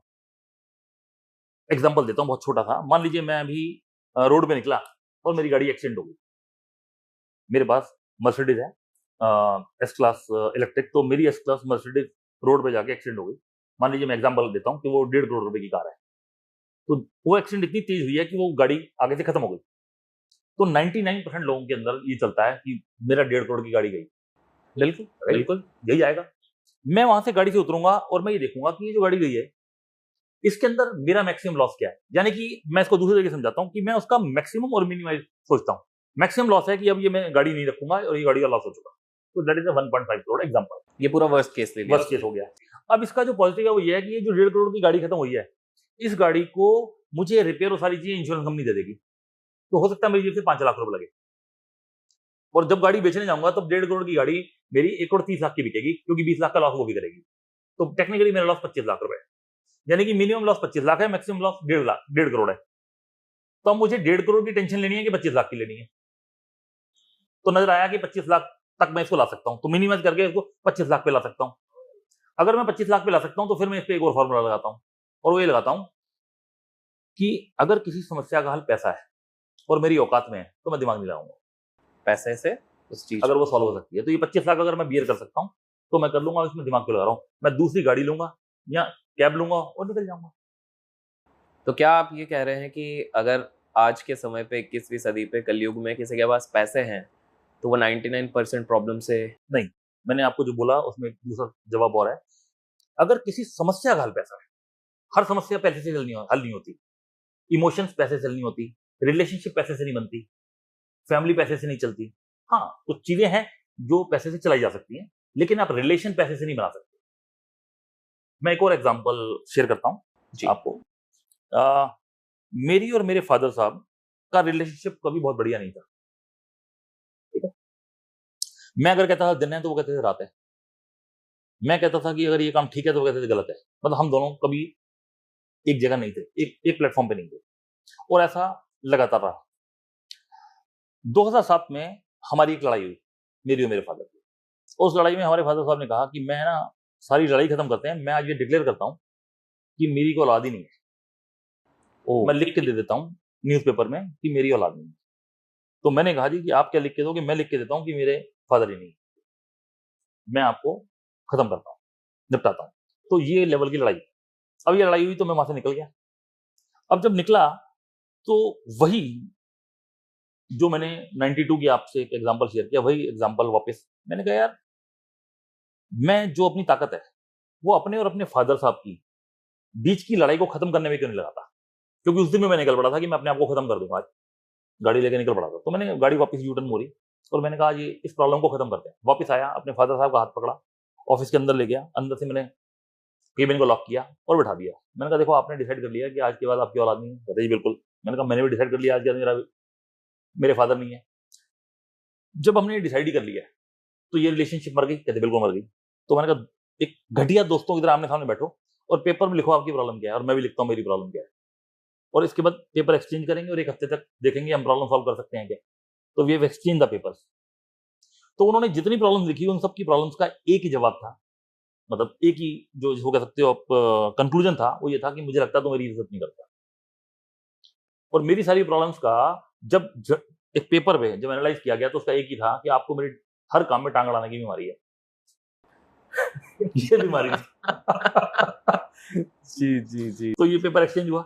एग्जाम्पल देता हूं बहुत छोटा सा। मान लीजिए मैं अभी रोड पे निकला और मेरी गाड़ी एक्सीडेंट हो गई। मेरे पास मर्सिडीज है एस क्लास इलेक्ट्रिक, तो मेरी एस क्लास मर्सिडीज रोड पे जाके एक्सीडेंट हो गई। मान लीजिए मैं एग्जाम्पल देता हूं कि वो 1.5 करोड़ रुपए की कार है, तो वो एक्सीडेंट इतनी तेज हुई है कि वो गाड़ी आगे से खत्म हो गई। तो 99% लोगों के अंदर ये चलता है कि मेरा 1.5 करोड़ की गाड़ी गई। बिल्कुल बिल्कुल यही आएगा। मैं वहां से गाड़ी से उतरूंगा और मैं ये देखूंगा कि ये जो गाड़ी गई है इसके अंदर मेरा मैक्सिमम लॉस क्या है। यानी कि मैं इसको दूसरे तरीके से समझाता हूं कि मैं उसका मैक्सिमम और मिनिमाइज सोचता हूं। मैक्सिमम लॉस है कि अब ये मैं गाड़ी नहीं रखूंगा और ये गाड़ी का लॉस हो चुका, तो दैट इज 1.5 करोड़ एग्जांपल। ये पूरा वर्स्ट केस ले लिया। वर्स्ट केस हो गया। अब इसका जो पॉजिटिव है वो ये है कि ये जो 1.5 करोड़ की गाड़ी खत्म हुई है, इस गाड़ी को मुझे रिपेयर और सारी चीजें इंश्योरेंस कंपनी दे देगी। तो हो सकता है मेरी जेब से 5 लाख रुपए लगे, और जब गाड़ी बेचने जाऊंगा तब 1.5 करोड़ की गाड़ी मेरी 1 करोड़ 30 लाख की बिकेगी, क्योंकि 20 लाख का लॉस वो भी करेगी। तो टेक्निकली मेरा लॉस 25 लाख रुपए है, यानी कि मिनिमम लॉस 25 लाख है, मैक्सिमम लॉस 1.5 करोड़ है। तो अब मुझे 1.5 करोड़ की टेंशन लेनी है कि 25 लाख की लेनी है। तो नजर आया कि 25 लाख तक मैं इसको ला सकता हूं, तो मिनिमाइज करके इसको 25 लाख पे ला सकता हूं। अगर मैं 25 लाख पे ला सकता हूं तो फिर मैं इस पे एक और फॉर्मूला लगाता हूं, और वो ये लगाता हूं कि अगर किसी समस्या का हल पैसा है और मेरी औकात में है तो मैं दिमाग नहीं लगाऊंगा। पैसे से उस चीज अगर वो सॉल्व हो सकती है तो ये 25 लाख अगर मैं बियर कर सकता हूं तो मैं कर लूंगा, इसमें दिमाग क्यों लगा रहा हूं। मैं दूसरी गाड़ी लूंगा या कैब लूंगा और निकल जाऊंगा। तो क्या आप ये कह रहे हैं कि अगर आज के समय पे 21वीं सदी पे कलयुग में किसी के पास पैसे हैं तो वो 99% प्रॉब्लम से नहीं, मैंने आपको जो बोला उसमें एक दूसरा जवाब और है। अगर किसी समस्या का हल पैसा है, हर समस्या पैसे से हल नहीं होती, इमोशंस पैसे से नहीं होती, रिलेशनशिप पैसे से नहीं बनती, फैमिली पैसे से नहीं चलती। हाँ, कुछ चीजें हैं जो पैसे से चलाई जा सकती हैं, लेकिन आप रिलेशन पैसे से नहीं बना सकते। मैं एक और एग्जांपल शेयर करता हूं आपको। मेरी और मेरे फादर साहब का रिलेशनशिप कभी बहुत बढ़िया नहीं था, ठीक है। मैं अगर कहता था दिन है तो वो कहते थे रात है। मैं कहता था कि अगर ये काम ठीक है तो वो कहते थे गलत है। मतलब हम दोनों कभी एक जगह नहीं थे, एक प्लेटफॉर्म पे नहीं थे, और ऐसा लगातार रहा। 2007 में हमारी एक लड़ाई हुई, मेरी और मेरे फादर की। उस लड़ाई में हमारे फादर साहब ने कहा कि मैं ना सारी लड़ाई खत्म करते हैं, मैं आज ये डिक्लेयर करता हूं कि मेरी कोई औलाद ही नहीं है, ओ मैं लिख के दे देता हूँ न्यूज़पेपर में कि मेरी औलाद नहीं है। तो मैंने कहा जी कि आप क्या लिख के दोगे? मैं लिख के देता हूँ कि मेरे फादर ही नहीं है, मैं आपको खत्म करता हूँ, निपटाता हूँ। तो ये लेवल की लड़ाई। अब ये लड़ाई हुई तो मैं वहां से निकल गया। अब जब निकला तो वही जो मैंने 92 की आपसे एक एग्जांपल शेयर किया, वही एग्जांपल वापस मैंने कहा यार, मैं जो अपनी ताकत है वो अपने और अपने फादर साहब की बीच की लड़ाई को खत्म करने में क्यों नहीं लगाता? क्योंकि उस दिन में मैं निकल पड़ा था कि मैं अपने आप को खत्म कर दूंगा आज, गाड़ी लेके निकल पड़ा था। तो मैंने गाड़ी वापस यू टर्न मोड़ी और मैंने कहा ये इस प्रॉब्लम को खत्म करते हैं। वापस आया, अपने फादर साहब का हाथ पकड़ा, ऑफिस के अंदर ले गया, अंदर से मैंने केबिन को लॉक किया और बिठा दिया। मैंने कहा देखो आपने डिसाइड कर लिया कि आज के बाद आपकी औलाद नहीं है? कहते जी बिल्कुल। मैंने कहा मैंने भी डिसाइड कर लिया आज के बाद मेरे फादर नहीं है। जब हमने डिसाइड ही कर लिया तो ये रिलेशनशिप मर गई? कहते बिल्कुल मर गई। तो मैंने कहा एक घटिया दोस्तों की तरह आमने सामने बैठो और पेपर में लिखो आपकी प्रॉब्लम क्या है और मैं भी लिखता हूँ मेरी प्रॉब्लम क्या है, और इसके बाद पेपर एक्सचेंज करेंगे और एक हफ्ते तक देखेंगे हम प्रॉब्लम सॉल्व कर सकते हैं क्या। तो we have exchange the papers. तो उन्होंने जितनी प्रॉब्लम्स लिखी उन सबकी प्रॉब्लम्स का एक ही जवाब था, मतलब एक ही जो हो कह सकते हो आप कंक्लूजन था, वो ये था कि मुझे लगता है तो मेरी इज्जत नहीं करता। और मेरी सारी प्रॉब्लम्स का एक पेपर पे जब एनालाइज किया गया तो उसका एक ही था कि आपको मेरे हर काम में टांग अड़ाने की बीमारी है। ये बीमारी थी। जी जी जी। तो ये पेपर एक्सचेंज हुआ,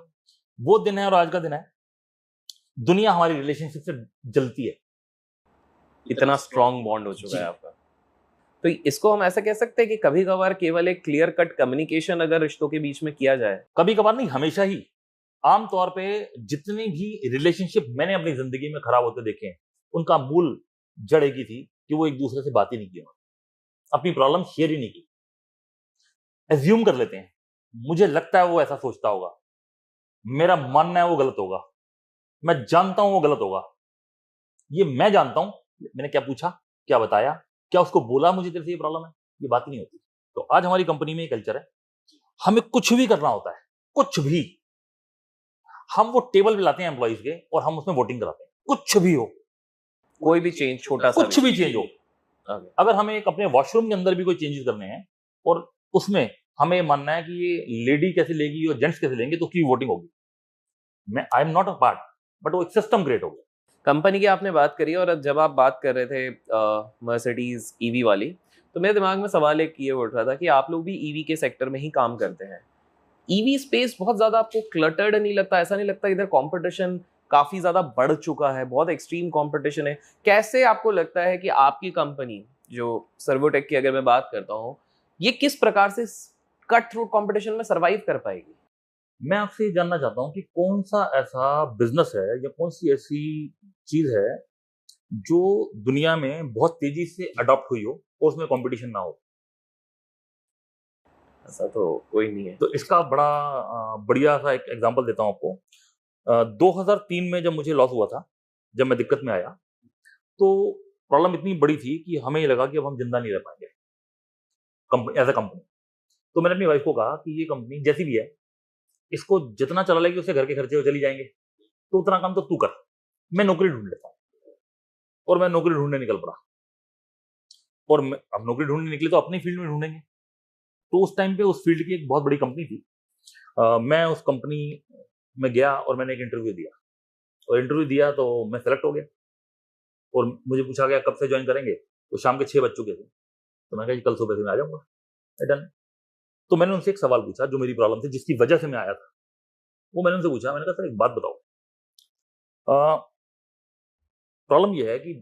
वो दिन है और आज का दिन है, दुनिया हमारी रिलेशनशिप से जलती है, इतना स्ट्रॉन्ग बॉन्ड हो चुका जी। है आपका। तो इसको हम ऐसा कह सकते हैं कि कभी कभार केवल एक क्लियर कट कम्युनिकेशन अगर रिश्तों के बीच में किया जाए। कभी कभार नहीं, हमेशा ही। आमतौर पे जितने भी रिलेशनशिप मैंने अपनी जिंदगी में खराब होते देखे हैं, उनका मूल जड़ एक ही थी कि वो एक दूसरे से बात ही नहीं की, अपनी प्रॉब्लम शेयर ही नहीं की। एज्यूम कर लेते हैं, मुझे लगता है वो ऐसा सोचता होगा, मेरा मानना है वो गलत होगा, मैं जानता हूं वो गलत होगा, ये मैं जानता हूं, मैंने क्या पूछा, क्या बताया, क्या उसको बोला मुझे तेरे से ये प्रॉब्लम है, ये बात ही नहीं होती। तो आज हमारी कंपनी में ये कल्चर है, हमें कुछ भी करना होता है, कुछ भी, हम वो टेबल पे लाते हैं एम्प्लॉइज के और हम उसमें वोटिंग कराते हैं, कुछ भी हो, कोई भी चेंज छोटा सा कुछ भी चेंज हो। Okay. अगर हमें एक अपने वॉशरूम के अंदर भी कोई चेंजेस करने हैं और उसमें हमें ये मानना है कि ये लेडी कैसे लेगी और जेंट्स कैसे लेंगे, तो उसकी वोटिंग होगी। मैं I am not a part, but वो एक सिस्टम क्रिएट हो गया। कंपनी की आपने बात करी और जब आप बात कर रहे थे मर्सिडीज ईवी वाली, तो मेरे दिमाग में सवाल एक ये उठ रहा था कि आप लोग भी ईवी के सेक्टर में ही काम करते हैं। ईवी स्पेस बहुत ज्यादा आपको क्लटर्ड नहीं लगता? ऐसा नहीं लगता इधर कंपटीशन काफी ज्यादा बढ़ चुका है, बहुत एक्सट्रीम कंपटीशन है? कैसे आपको लगता है कि आपकी कंपनी जो सर्वोटेक की अगर मैं बात करता हूँ, ये किस प्रकार से कट थ्रू कंपटीशन में सरवाइव कर पाएगी? मैं आपसे ये जानना चाहता हूँ कि कौन सा ऐसा बिजनेस है या कौन सी ऐसी चीज है जो दुनिया में बहुत तेजी से अडॉप्ट हुई हो और उसमें कंपटीशन ना हो। ऐसा तो कोई नहीं है। तो इसका बड़ा बढ़िया सा एक एग्जांपल देता हूँ आपको। 2003 में जब मुझे लॉस हुआ था, जब मैं दिक्कत में आया, तो प्रॉब्लम इतनी बड़ी थी कि हमें ये लगा कि अब हम जिंदा नहीं रह पाएंगे एज अ कंपनी। तो मैंने अपनी वाइफ को कहा कि ये कंपनी जैसी भी है, इसको जितना चला लेगी उससे घर के खर्चे चली जाएंगे, तो उतना काम तो तू कर, मैं नौकरी ढूंढ लेता हूँ। और मैं नौकरी ढूंढने निकल पड़ा। और अब नौकरी ढूंढने निकले तो अपनी फील्ड में ढूंढेंगे। तो उस टाइम पे उस फील्ड की एक बहुत बड़ी कंपनी थी। मैं उस कंपनी में गया और मैंने एक इंटरव्यू दिया, और इंटरव्यू दिया तो मैं सेलेक्ट हो गया। और मुझे पूछा गया कब से ज्वाइन करेंगे, तो शाम के 6 बज चुके थे। तो मैंने कहा जी कल सुबह से मैं आ जाऊंगा। डन। तो मैंने उनसे एक सवाल पूछा जो मेरी प्रॉब्लम थी, जिसकी वजह से मैं आया था। वो मैंने उनसे पूछा, मैंने कहा सर एक बात बताओ, प्रॉब्लम ये है कि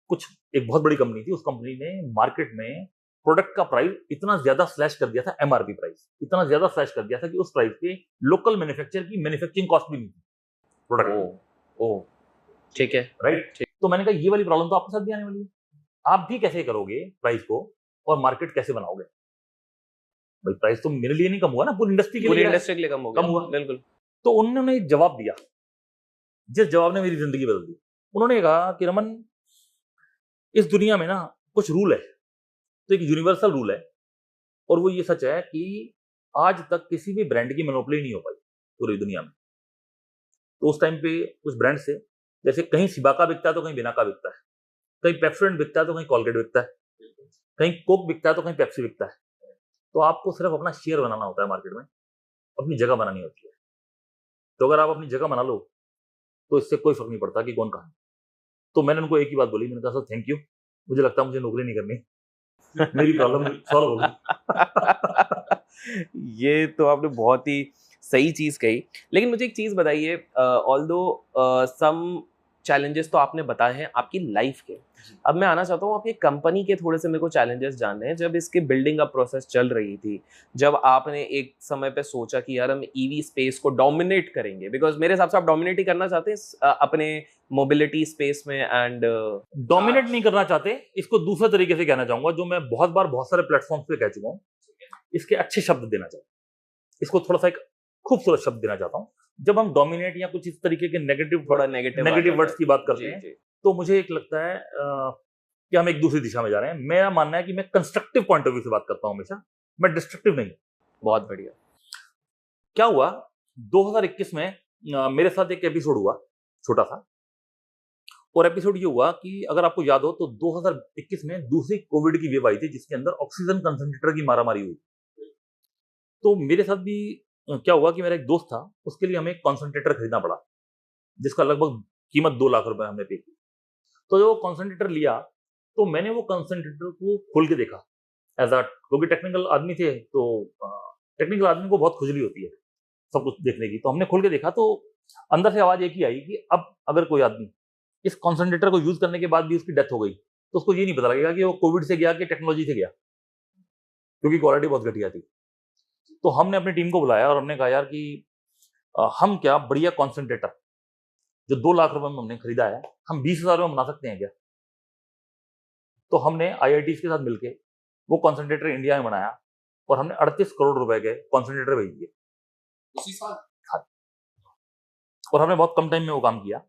कुछ एक बहुत बड़ी कंपनी थी, उस कंपनी ने मार्केट में प्रोडक्ट का प्राइस इतना ज्यादा स्लैश कर दिया था, एमआरपी प्राइस इतना ज्यादा स्लैश कर दिया था कि उस प्राइस पे लोकल मैन्युफैक्चर की मैन्युफैक्चरिंग कॉस्ट भी नहीं थी प्रोडक्ट। ओ ठीक है। राइट। तो मैंने कहा ये वाली प्रॉब्लम तो आपके साथ भी आने वाली है, आप भी कैसे करोगे प्राइस को और मार्केट कैसे बनाओगे? भाई प्राइस तो मेरे लिए नहीं कम हुआ ना, पूरी इंडस्ट्री के लिए कम कम हुआ। बिल्कुल। तो उन्होंने एक जवाब दिया, जिस जवाब ने मेरी जिंदगी बदल दी। उन्होंने कहा कि रमन, इस दुनिया में ना कुछ रूल है, तो एक यूनिवर्सल रूल है, और वो ये सच है कि आज तक किसी भी ब्रांड की मोनोपोली नहीं हो पाई पूरी दुनिया में। तो उस टाइम पे कुछ ब्रांड थे, जैसे कहीं सिबाका बिकता है तो कहीं बिनाका बिकता है, कहीं पेप्सोडेंट बिकता है तो कहीं कॉलगेट बिकता है, कहीं कोक बिकता है तो कहीं पेप्सी बिकता है। तो आपको सिर्फ अपना शेयर बनाना होता है मार्केट में, अपनी जगह बनानी होती है। तो अगर आप अपनी जगह बना लो तो इससे कोई फर्क नहीं पड़ता कि कौन कहाँ है। तो मैंने उनको एक ही बात बोली, मैंने कहा सर थैंक यू, मुझे लगता है मुझे नौकरी नहीं करनी, मेरी प्रॉब्लम सॉल्व हो गई। ये तो आपने बहुत ही सही चीज कही। लेकिन मुझे एक चीज बताइए, ऑल्दो सम चैलेंजेस तो आपने बताए हैं आपकी लाइफ के, अब मैं आना चाहता हूँ आपकी कंपनी के थोड़े से मेरे को चैलेंजेस जानने हैं। जब इसके बिल्डिंग अप प्रोसेस चल रही थी, जब आपने एक समय पे सोचा कि यार हम ईवी स्पेस को डोमिनेट करेंगे, बिकॉज मेरे हिसाब से आप डोमिनेट ही करना चाहते हैं अपने मोबिलिटी स्पेस में एंड डोमिनेट नहीं करना चाहते, इसको दूसरे तरीके से कहना चाहूंगा, जो मैं बहुत बार बहुत सारे प्लेटफॉर्म पे कह चुका हूँ, इसके अच्छे शब्द देना चाहता हूँ, इसको थोड़ा सा एक खूबसूरत शब्द देना चाहता हूँ। जब हम डोमिनेट या कुछ इस तरीके के नेगेटिव वर्ड्स की बात करते हैं, तो मुझे एक लगता है कि हम एक दूसरी दिशा में जा रहे हैं। मेरा मानना है कि मैं कंस्ट्रक्टिव पॉइंट ऑफ व्यू से बात करता हूं हमेशा, मैं डिस्ट्रक्टिव नहीं। बहुत बढ़िया। क्या हुआ 2021 में मेरे साथ एक एपिसोड हुआ छोटा सा, और एपिसोड ये हुआ कि अगर आपको याद हो तो 2021 में दूसरी कोविड की वेव आई थी, जिसके अंदर ऑक्सीजन कंसंट्रेटर की मारामारी हुई। तो मेरे साथ भी क्या हुआ कि मेरा एक दोस्त था, उसके लिए हमें एक कॉन्सेंट्रेटर खरीदना पड़ा, जिसका लगभग कीमत 2 लाख रुपए हमने पे की। तो जो कॉन्सेंट्रेटर लिया, तो मैंने वो कॉन्सेंट्रेटर को खोल के देखा एज अ, क्योंकि टेक्निकल आदमी थे, तो टेक्निकल आदमी को बहुत खुजली होती है सब कुछ देखने की। तो हमने खोल के देखा, तो अंदर से आवाज एक ही आई कि अब अगर कोई आदमी इस कॉन्सेंट्रेटर को यूज करने के बाद भी उसकी डेथ हो गई, तो उसको ये नहीं पता लगेगा कि वो कोविड से गया कि टेक्नोलॉजी से गया, क्योंकि क्वालिटी बहुत घटिया थी। तो हमने अपनी टीम को बुलाया और हमने कहा यार कि हम क्या बढ़िया कॉन्सेंट्रेटर जो 2 लाख रुपए में हमने खरीदा है, हम 20,000 में बना सकते हैं क्या? तो हमने आईआईटी के साथ मिलके वो कॉन्सेंट्रेटर इंडिया में बनाया, और हमने 38 करोड़ रुपए के कॉन्सेंट्रेटर भेज दिए उसी साल। हाँ। और हमने बहुत कम टाइम में वो काम किया।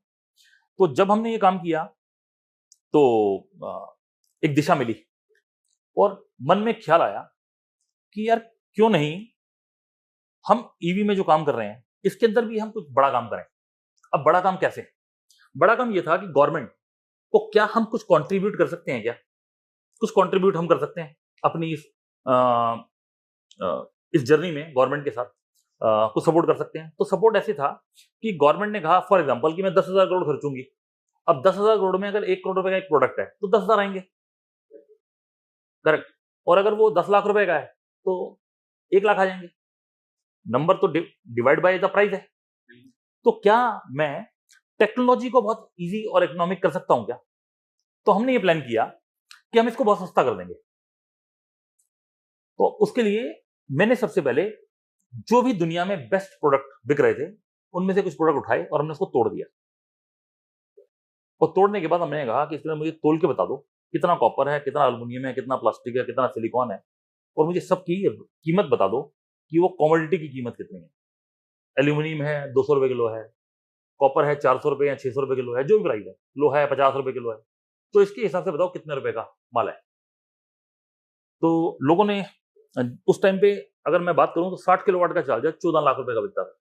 तो जब हमने ये काम किया तो एक दिशा मिली, और मन में ख्याल आया कि यार क्यों नहीं हम ईवी में जो काम कर रहे हैं इसके अंदर भी हम कुछ बड़ा काम करें। अब बड़ा काम कैसे? बड़ा काम ये था कि गवर्नमेंट को क्या हम कुछ कंट्रीब्यूट कर सकते हैं, क्या कुछ कंट्रीब्यूट हम कर सकते हैं अपनी इस जर्नी में गवर्नमेंट के साथ कुछ सपोर्ट कर सकते हैं। तो सपोर्ट ऐसे था कि गवर्नमेंट ने कहा फॉर एग्जांपल कि मैं 10,000 करोड़ खर्चूंगी। अब 10,000 करोड़ में अगर 1 करोड़ रुपए का एक प्रोडक्ट है तो 10,000 आएंगे, करेक्ट। और अगर वो 10 लाख रुपए का है तो 1 लाख आ जाएंगे। नंबर तो डिवाइड बाय द प्राइस है। तो क्या मैं टेक्नोलॉजी को बहुत इजी और इकोनॉमिक कर सकता हूं क्या? तो हमने ये प्लान किया कि हम इसको बहुत सस्ता कर देंगे। तो उसके लिए मैंने सबसे पहले जो भी दुनिया में बेस्ट प्रोडक्ट बिक रहे थे उनमें से कुछ प्रोडक्ट उठाए और हमने उसको तोड़ दिया। और तोड़ने के बाद हमने कहा कि इसमें मुझे तोल के बता दो कितना कॉपर है, कितना एल्युमिनियम है, कितना प्लास्टिक है, कितना सिलिकॉन है, और मुझे सबकी कीमत बता दो कि वो कमोडिटी की कीमत कितनी है। एल्यूमिनियम है 200 रुपए किलो है, कॉपर है 400 रुपए या 600 रुपए किलो है, जो भी प्राइस है, लोहा है 50 रुपए किलो है। तो इसके हिसाब से बताओ कितने रुपए का माल है। तो लोगों ने उस टाइम पे अगर मैं बात करूं तो 60 किलोवाट का चार्जर 14 लाख रुपए का बिकता था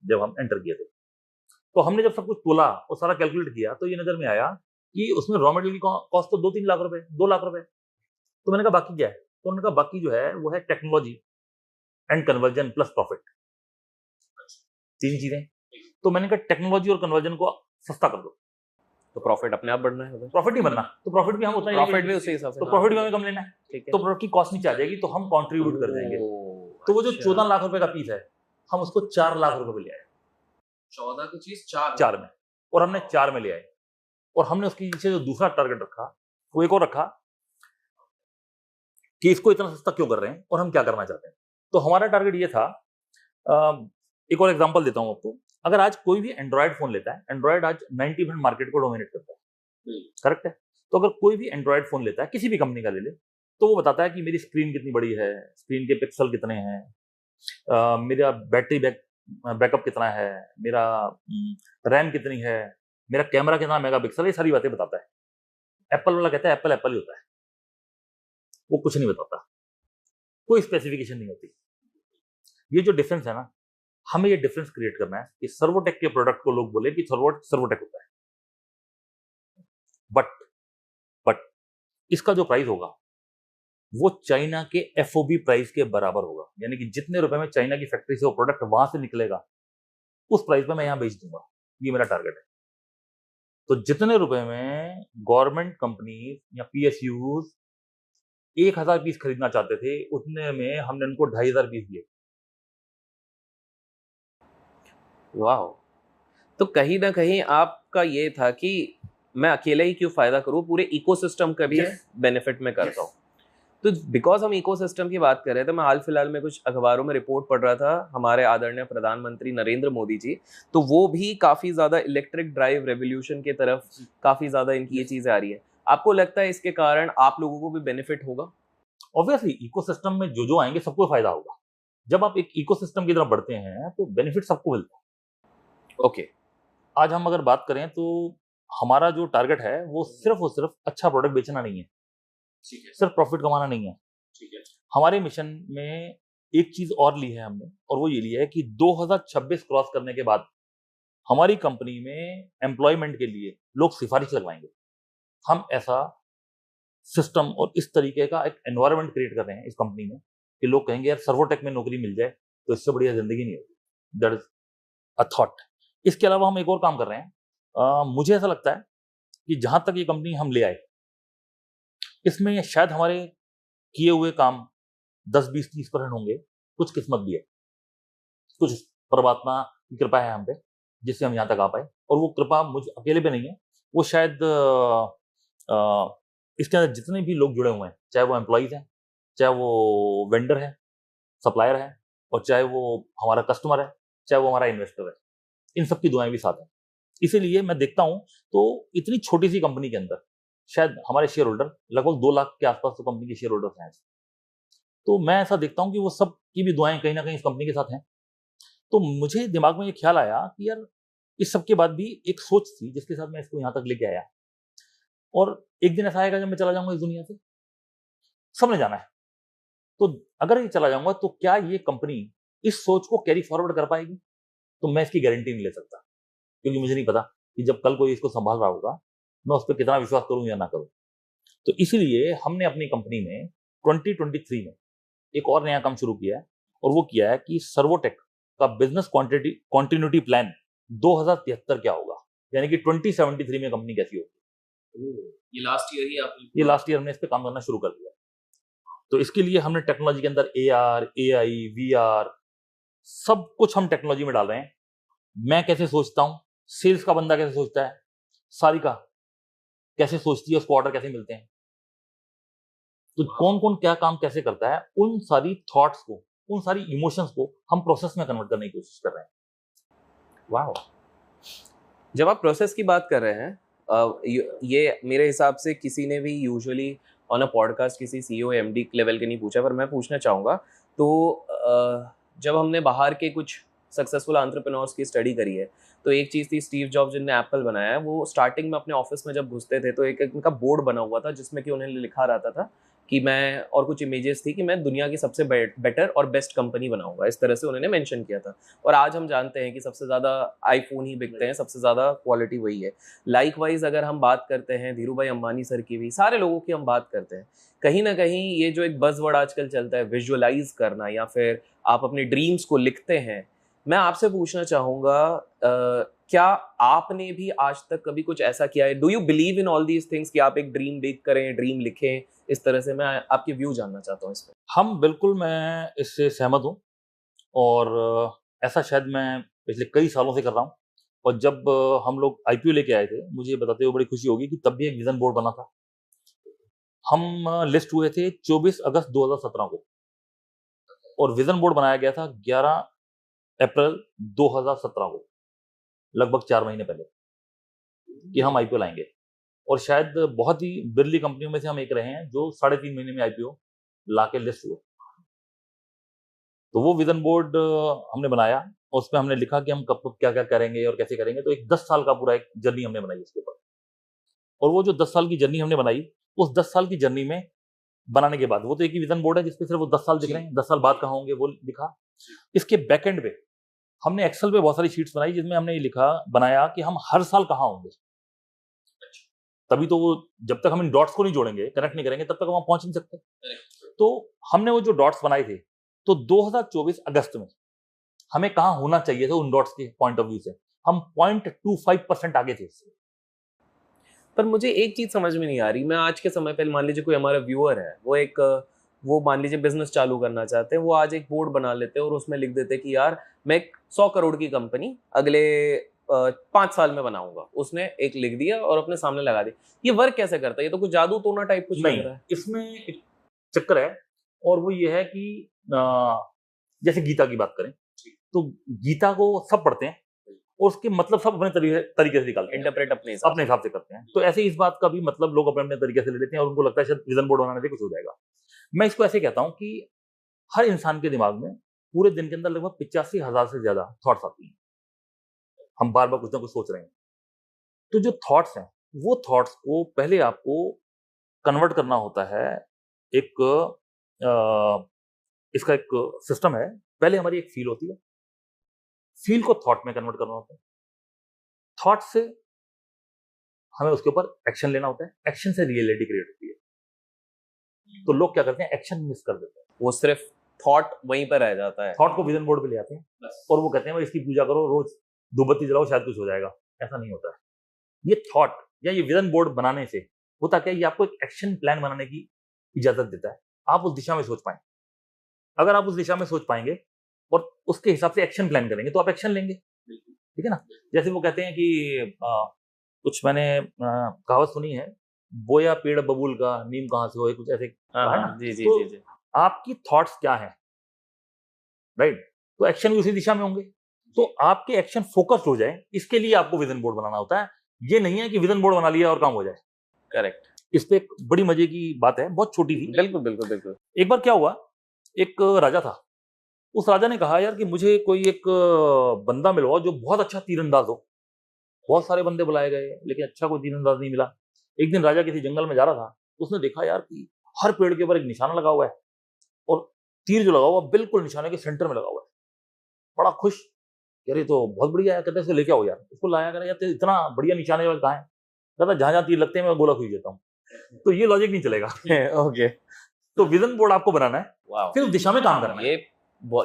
जब हम एंटर किए थे। तो हमने जब सब कुछ तोला और सारा कैलकुलेट किया तो ये नजर में आया कि उसमें रॉ मटेरियल की कॉस्ट तो 2-3 लाख रुपए, 2 लाख रुपए। तो मैंने कहा बाकी क्या है? तो उन्होंने कहा बाकी जो है वो है technology and conversion plus profit, 3 चीजें। तो मैंने कहा टेक्नोलॉजी और कन्वर्जन को सस्ता कर दो, तो प्रॉफिट अपने आप बढ़ना है, प्रॉफिट नहीं बनना, तो प्रॉफिट भी हम उतना प्रॉफिट भी उसी हिसाब से, तो प्रॉफिट भी हमें कम लेना है, ठीक है। तो प्रोडक्ट की कॉस्ट नीचे आ जाएगी, तो हम कंट्रीब्यूट कर देंगे। तो वो जो 14 लाख रुपए का पीस है हम उसको 4 लाख रुपए में ले आए। 14 की चीज 4 में, और हमने 4 में ले आए। और हमने उसके पीछे जो दूसरा टारगेट रखा वो एक और रखा कि इसको इतना सस्ता क्यों कर रहे हैं और हम क्या करना चाहते हैं। तो हमारा टारगेट ये था, एक और एग्जांपल देता हूं आपको। अगर आज कोई भी एंड्रॉयड फोन लेता है, एंड्रॉयड आज 90% मार्केट को डोमिनेट करता है, करेक्ट है। तो अगर कोई भी एंड्रॉयड फोन लेता है किसी भी कंपनी का ले ले, तो वो बताता है कि मेरी स्क्रीन कितनी बड़ी है, स्क्रीन के पिक्सल कितने हैं, मेरा बैटरी बैकअप कितना है, मेरा रैम कितनी है, मेरा कैमरा कितना मेगापिक्सल, ये सारी बातें बताता है। एप्पल वाला कहता है एप्पल एप्पल ही होता है, वो कुछ नहीं बताता, कोई स्पेसिफिकेशन नहीं होती। ये जो डिफरेंस है ना, हमें ये डिफरेंस क्रिएट करना है कि सर्वोटेक के प्रोडक्ट को लोग बोले कि सर्वोटेक होता है, बट इसका जो प्राइस होगा वो चाइना के FOB प्राइस के बराबर होगा, यानी कि जितने रुपए में चाइना की फैक्ट्री से वो प्रोडक्ट वहां से निकलेगा उस प्राइस पे मैं यहाँ बेच दूंगा। ये मेरा टारगेट है। तो जितने रुपए में गवर्नमेंट कंपनी या PSUs 1000 पीस खरीदना चाहते थे, उतने में हमने उनको 2500 पीस दिए। वाह। तो कहीं ना कहीं आपका ये था कि मैं अकेले ही क्यों फायदा करूं, पूरे इकोसिस्टम का भी बेनिफिट में करता हूं। तो बिकॉज हम इकोसिस्टम की बात कर रहे थे, मैं हाल फिलहाल में कुछ अखबारों में रिपोर्ट पढ़ रहा था, हमारे आदरणीय प्रधानमंत्री नरेंद्र मोदी जी, तो वो भी काफी ज्यादा इलेक्ट्रिक ड्राइव रेवोल्यूशन की तरफ काफी ज्यादा इनकी ये चीजें आ रही है। आपको लगता है इसके कारण आप लोगों को भी बेनिफिट होगा? ऑब्वियसली इकोसिस्टम में जो आएंगे सबको फायदा होगा। जब आप एक इकोसिस्टम की तरफ बढ़ते हैं तो बेनिफिट सबको मिलता है। ओके। आज हम अगर बात करें तो हमारा जो टारगेट है वो सिर्फ और सिर्फ अच्छा प्रोडक्ट बेचना नहीं है, ठीक है, सिर्फ प्रॉफिट कमाना नहीं है। ठीक है। हमारे मिशन में एक चीज और ली है हमने, और वो ये ली है कि 2026 क्रॉस करने के बाद हमारी कंपनी में एम्प्लॉयमेंट के लिए लोग सिफारिश लगवाएंगे। हम ऐसा सिस्टम और इस तरीके का एक एनवायरनमेंट क्रिएट कर रहे हैं इस कंपनी में कि लोग कहेंगे यार सर्वोटेक में नौकरी मिल जाए तो इससे बढ़िया जिंदगी नहीं होगी। That is a thought. इसके अलावा हम एक और काम कर रहे हैं। मुझे ऐसा लगता है कि जहां तक ये कंपनी हम ले आए, इसमें शायद हमारे किए हुए काम 10-20-30% होंगे। कुछ किस्मत भी है, कुछ परमात्मा की कृपा है हम पे, जिससे हम यहाँ तक आ पाए। और वो कृपा मुझ अकेले पे नहीं है, वो शायद इसके अंदर जितने भी लोग जुड़े हुए हैं, चाहे वो एम्प्लॉयज हैं, चाहे वो वेंडर है, सप्लायर है, और चाहे वो हमारा कस्टमर है, चाहे वो हमारा इन्वेस्टर है, इन सबकी दुआएं भी साथ हैं। इसीलिए मैं देखता हूं तो इतनी छोटी सी कंपनी के अंदर शायद हमारे शेयर होल्डर लगभग 2 लाख के आसपास तो कंपनी के शेयर होल्डर्स हैं। तो मैं ऐसा देखता हूं कि वो सब की भी दुआएं कहीं ना कहीं इस कंपनी के साथ हैं। तो मुझे दिमाग में ये ख्याल आया कि यार इस सब के बाद भी एक सोच थी जिसके साथ मैं इसको यहाँ तक लेके आया। और एक दिन ऐसा आएगा जब मैं चला जाऊंगा इस दुनिया से, सबने जाना है। तो अगर ये चला जाऊंगा तो क्या ये कंपनी इस सोच को कैरी फॉरवर्ड कर पाएगी? तो मैं इसकी गारंटी नहीं ले सकता, क्योंकि मुझे नहीं पता कि जब कल कोई इसको संभाल रहा होगा मैं उस पर कितना विश्वास करूं या ना करूं। तो इसीलिए हमने अपनी कंपनी में 2023 में एक और नया काम शुरू किया है, और वो किया है कि सर्वोटेक का बिजनेस कॉन्टिन्यूटी प्लान 2073 क्या होगा, यानी कि 2073 में कंपनी कैसी होगी। ये लास्ट ईयर ही आपने ये लास्ट ईयर हमने इस पे काम करना शुरू कर दिया। तो इसके लिए हमने टेक्नोलॉजी के अंदर AR, AI, VR सब कुछ हम टेक्नोलॉजी में डाल रहे हैं। मैं कैसे सोचता हूं, सेल्स का बंदा कैसे सोचता है, सारिका कैसे सोचती है, उसको ऑर्डर कैसे मिलते हैं, तो कौन कौन क्या काम कैसे करता है, उन सारी थॉट्स को, उन सारी इमोशंस को हम प्रोसेस में कन्वर्ट करने की कोशिश कर रहे हैं। वाह। जब आप प्रोसेस की बात कर रहे हैं, ये मेरे हिसाब से किसी ने भी यूजुअली ऑन अ पॉडकास्ट किसी CEO MD लेवल के नहीं पूछा, पर मैं पूछना चाहूँगा। तो जब हमने बाहर के कुछ सक्सेसफुल एंटरप्रेन्योर्स की स्टडी करी है, तो एक चीज़ थी, स्टीव जॉब्स जिनने एप्पल बनाया है, वो स्टार्टिंग में अपने ऑफिस में जब घुसते थे तो एक उनका बोर्ड बना हुआ था जिसमें कि उन्हें लिखा रहता था कि मैं, और कुछ इमेजेस थी कि मैं दुनिया की सबसे बेटर और बेस्ट कंपनी बनाऊंगा, इस तरह से उन्होंने मेंशन किया था। और आज हम जानते हैं कि सबसे ज़्यादा आईफोन ही बिकते हैं, सबसे ज़्यादा क्वालिटी वही है। लाइकवाइज अगर हम बात करते हैं धीरू भाई अंबानी सर की भी, सारे लोगों की हम बात करते हैं, कहीं ना कहीं ये जो एक बज़वर्ड आजकल चलता है विजुअलाइज करना, या फिर आप अपने ड्रीम्स को लिखते हैं, मैं आपसे पूछना चाहूँगा, क्या आपने भी आज तक कभी कुछ ऐसा किया है? Do you believe in all these things कि आप एक ड्रीम बिग करें, ड्रीम लिखें, इस तरह से? मैं आपके व्यू जानना चाहता हूँ इस पर। हम बिल्कुल, मैं इससे सहमत हूँ, और ऐसा शायद मैं पिछले कई सालों से कर रहा हूँ। और जब हम लोग IPO लेके आए थे, मुझे बताते हुए बड़ी खुशी होगी कि तब भी एक विजन बोर्ड बना था। हम लिस्ट हुए थे 24 अगस्त 2017 को, और विजन बोर्ड बनाया गया था 11 अप्रैल 2017 को, लगभग 4 महीने पहले, कि हम IPO लाएंगे। और शायद बहुत ही बिरली कंपनियों में से हम एक रहे हैं जो 3.5 महीने में IPO ला के लिस्ट हुए। तो वो विजन बोर्ड हमने बनाया, और उसमें हमने लिखा कि हम कब क्या क्या करेंगे और कैसे करेंगे। तो एक 10 साल का पूरा एक जर्नी हमने बनाई उसके ऊपर। और वो जो 10 साल की जर्नी हमने बनाई, उस 10 साल की जर्नी में बनाने के बाद, वो तो एक ही विजन बोर्ड है जिसपे सिर्फ वो 10 साल दिख रहे हैं, 10 साल बाद कहाँ होंगे वो लिखा। इसके बैकएंड पे हमने एक्सेल पे बहुत सारी शीट्स बनाई जिसमें हमने ये लिखा, बनाया कि हम हर साल कहाँ होंगे। तभी तो वो, जब तक हम इन डॉट्स को नहीं जोड़ेंगे, कनेक्ट नहीं करेंगे, तब तक हम पहुंच नहीं सकते। तो हमने वो जो डॉट्स बनाए थे, तो 2024 अगस्त में हमें कहाँ होना चाहिए था उन डॉट्स के पॉइंट ऑफ व्यू से, हम 0.25% आगे थे इससे। पर मुझे एक चीज समझ में नहीं आ रही, मैं आज के समय पे मान लीजिए कोई हमारा व्यूअर है, वो मान लीजिए बिजनेस चालू करना चाहते हैं, वो आज एक बोर्ड बना लेते हैं और उसमें लिख देते हैं कि यार मैं एक 100 करोड़ की कंपनी अगले 5 साल में बनाऊंगा, उसने एक लिख दिया और अपने सामने लगा दिया। ये वर्क कैसे करता है? ये तो कुछ जादू टोना टाइप कुछ लग नहीं, रहा है। इसमें एक चक्कर है, और वो ये है कि जैसे गीता की बात करें, तो गीता को सब पढ़ते हैं और उसके मतलब सब अपने तरीके से निकालते हैं, इंटरप्रेट अपने हिसाब से करते हैं। तो ऐसे इस बात का भी मतलब लोग अपने अपने तरीके से ले लेते हैं और उनको लगता है शायद विजन बोर्ड बनाने से कुछ हो जाएगा। मैं इसको ऐसे कहता हूँ कि हर इंसान के दिमाग में पूरे दिन के अंदर लगभग 85,000 से ज्यादा थॉट्स आती हैं। हम बार बार कुछ ना कुछ सोच रहे हैं, तो जो थॉट्स हैं वो थॉट्स को पहले आपको कन्वर्ट करना होता है। एक इसका एक सिस्टम है, पहले हमारी एक फील होती है, फील को थॉट में कन्वर्ट करना होता है, थॉट से हमें उसके ऊपर एक्शन लेना होता है, एक्शन से रियलिटी क्रिएट होती है। तो लोग क्या करते हैं, एक्शन मिस कर देते हैं, वो सिर्फ थॉट वहीं पर रह जाता है। थॉट को विजन बोर्ड पे ले आते हैं और वो कहते हैं भाई इसकी पूजा करो, रोज धूपबत्ती जलाओ, शायद कुछ हो जाएगा। ऐसा नहीं होता है। ये थॉट या ये विजन बोर्ड बनाने से होता क्या है, ये आपको एक एक्शन प्लान बनाने की इजाजत देता है, आप उस दिशा में सोच पाए। अगर आप उस दिशा में सोच पाएंगे और उसके हिसाब से एक्शन प्लान करेंगे तो आप एक्शन लेंगे, ठीक है ना। जैसे वो कहते हैं कि कुछ मैंने कहावत सुनी है, बोया पेड़ बबूल का नीम कहाँ से हो, कुछ ऐसे कहा है ना। जी जी तो जी जी। आपकी थॉट्स क्या है, राइट, तो एक्शन भी उसी दिशा में होंगे। तो आपके एक्शन फोकस्ड हो जाए, इसके लिए आपको विजन बोर्ड बनाना होता है। ये नहीं है कि विजन बोर्ड बना लिया और काम हो जाए। करेक्ट। इस पे एक बड़ी मजे की बात है, बहुत छोटी थी। बिल्कुल बिल्कुल बिल्कुल। एक बार क्या हुआ, एक राजा था, उस राजा ने कहा यार कि मुझे कोई एक बंदा मिलवाओ जो बहुत अच्छा तीरंदाज हो। बहुत सारे बंदे बुलाए गए लेकिन अच्छा कोई तीरंदाज नहीं मिला। एक दिन राजा किसी जंगल में जा रहा था, उसने देखा यार कि हर पेड़ के ऊपर एक निशाना लगा हुआ है और तीर जो लगा हुआ बिल्कुल निशाने के सेंटर में लगा हुआ है। बड़ा खुश, यार ये तो बहुत बढ़िया है, कहते हैं इसको लेके आओ यार। उसको लाया, कर यार इतना बढ़िया निशाने वाला कहाँ है, कहता जहां जहां तीर लगते हैं मैं गोला खींच देता हूँ। तो ये लॉजिक नहीं चलेगा। ओके। तो विजन बोर्ड आपको बनाना है, वाह, फिर उस दिशा में काम करना है।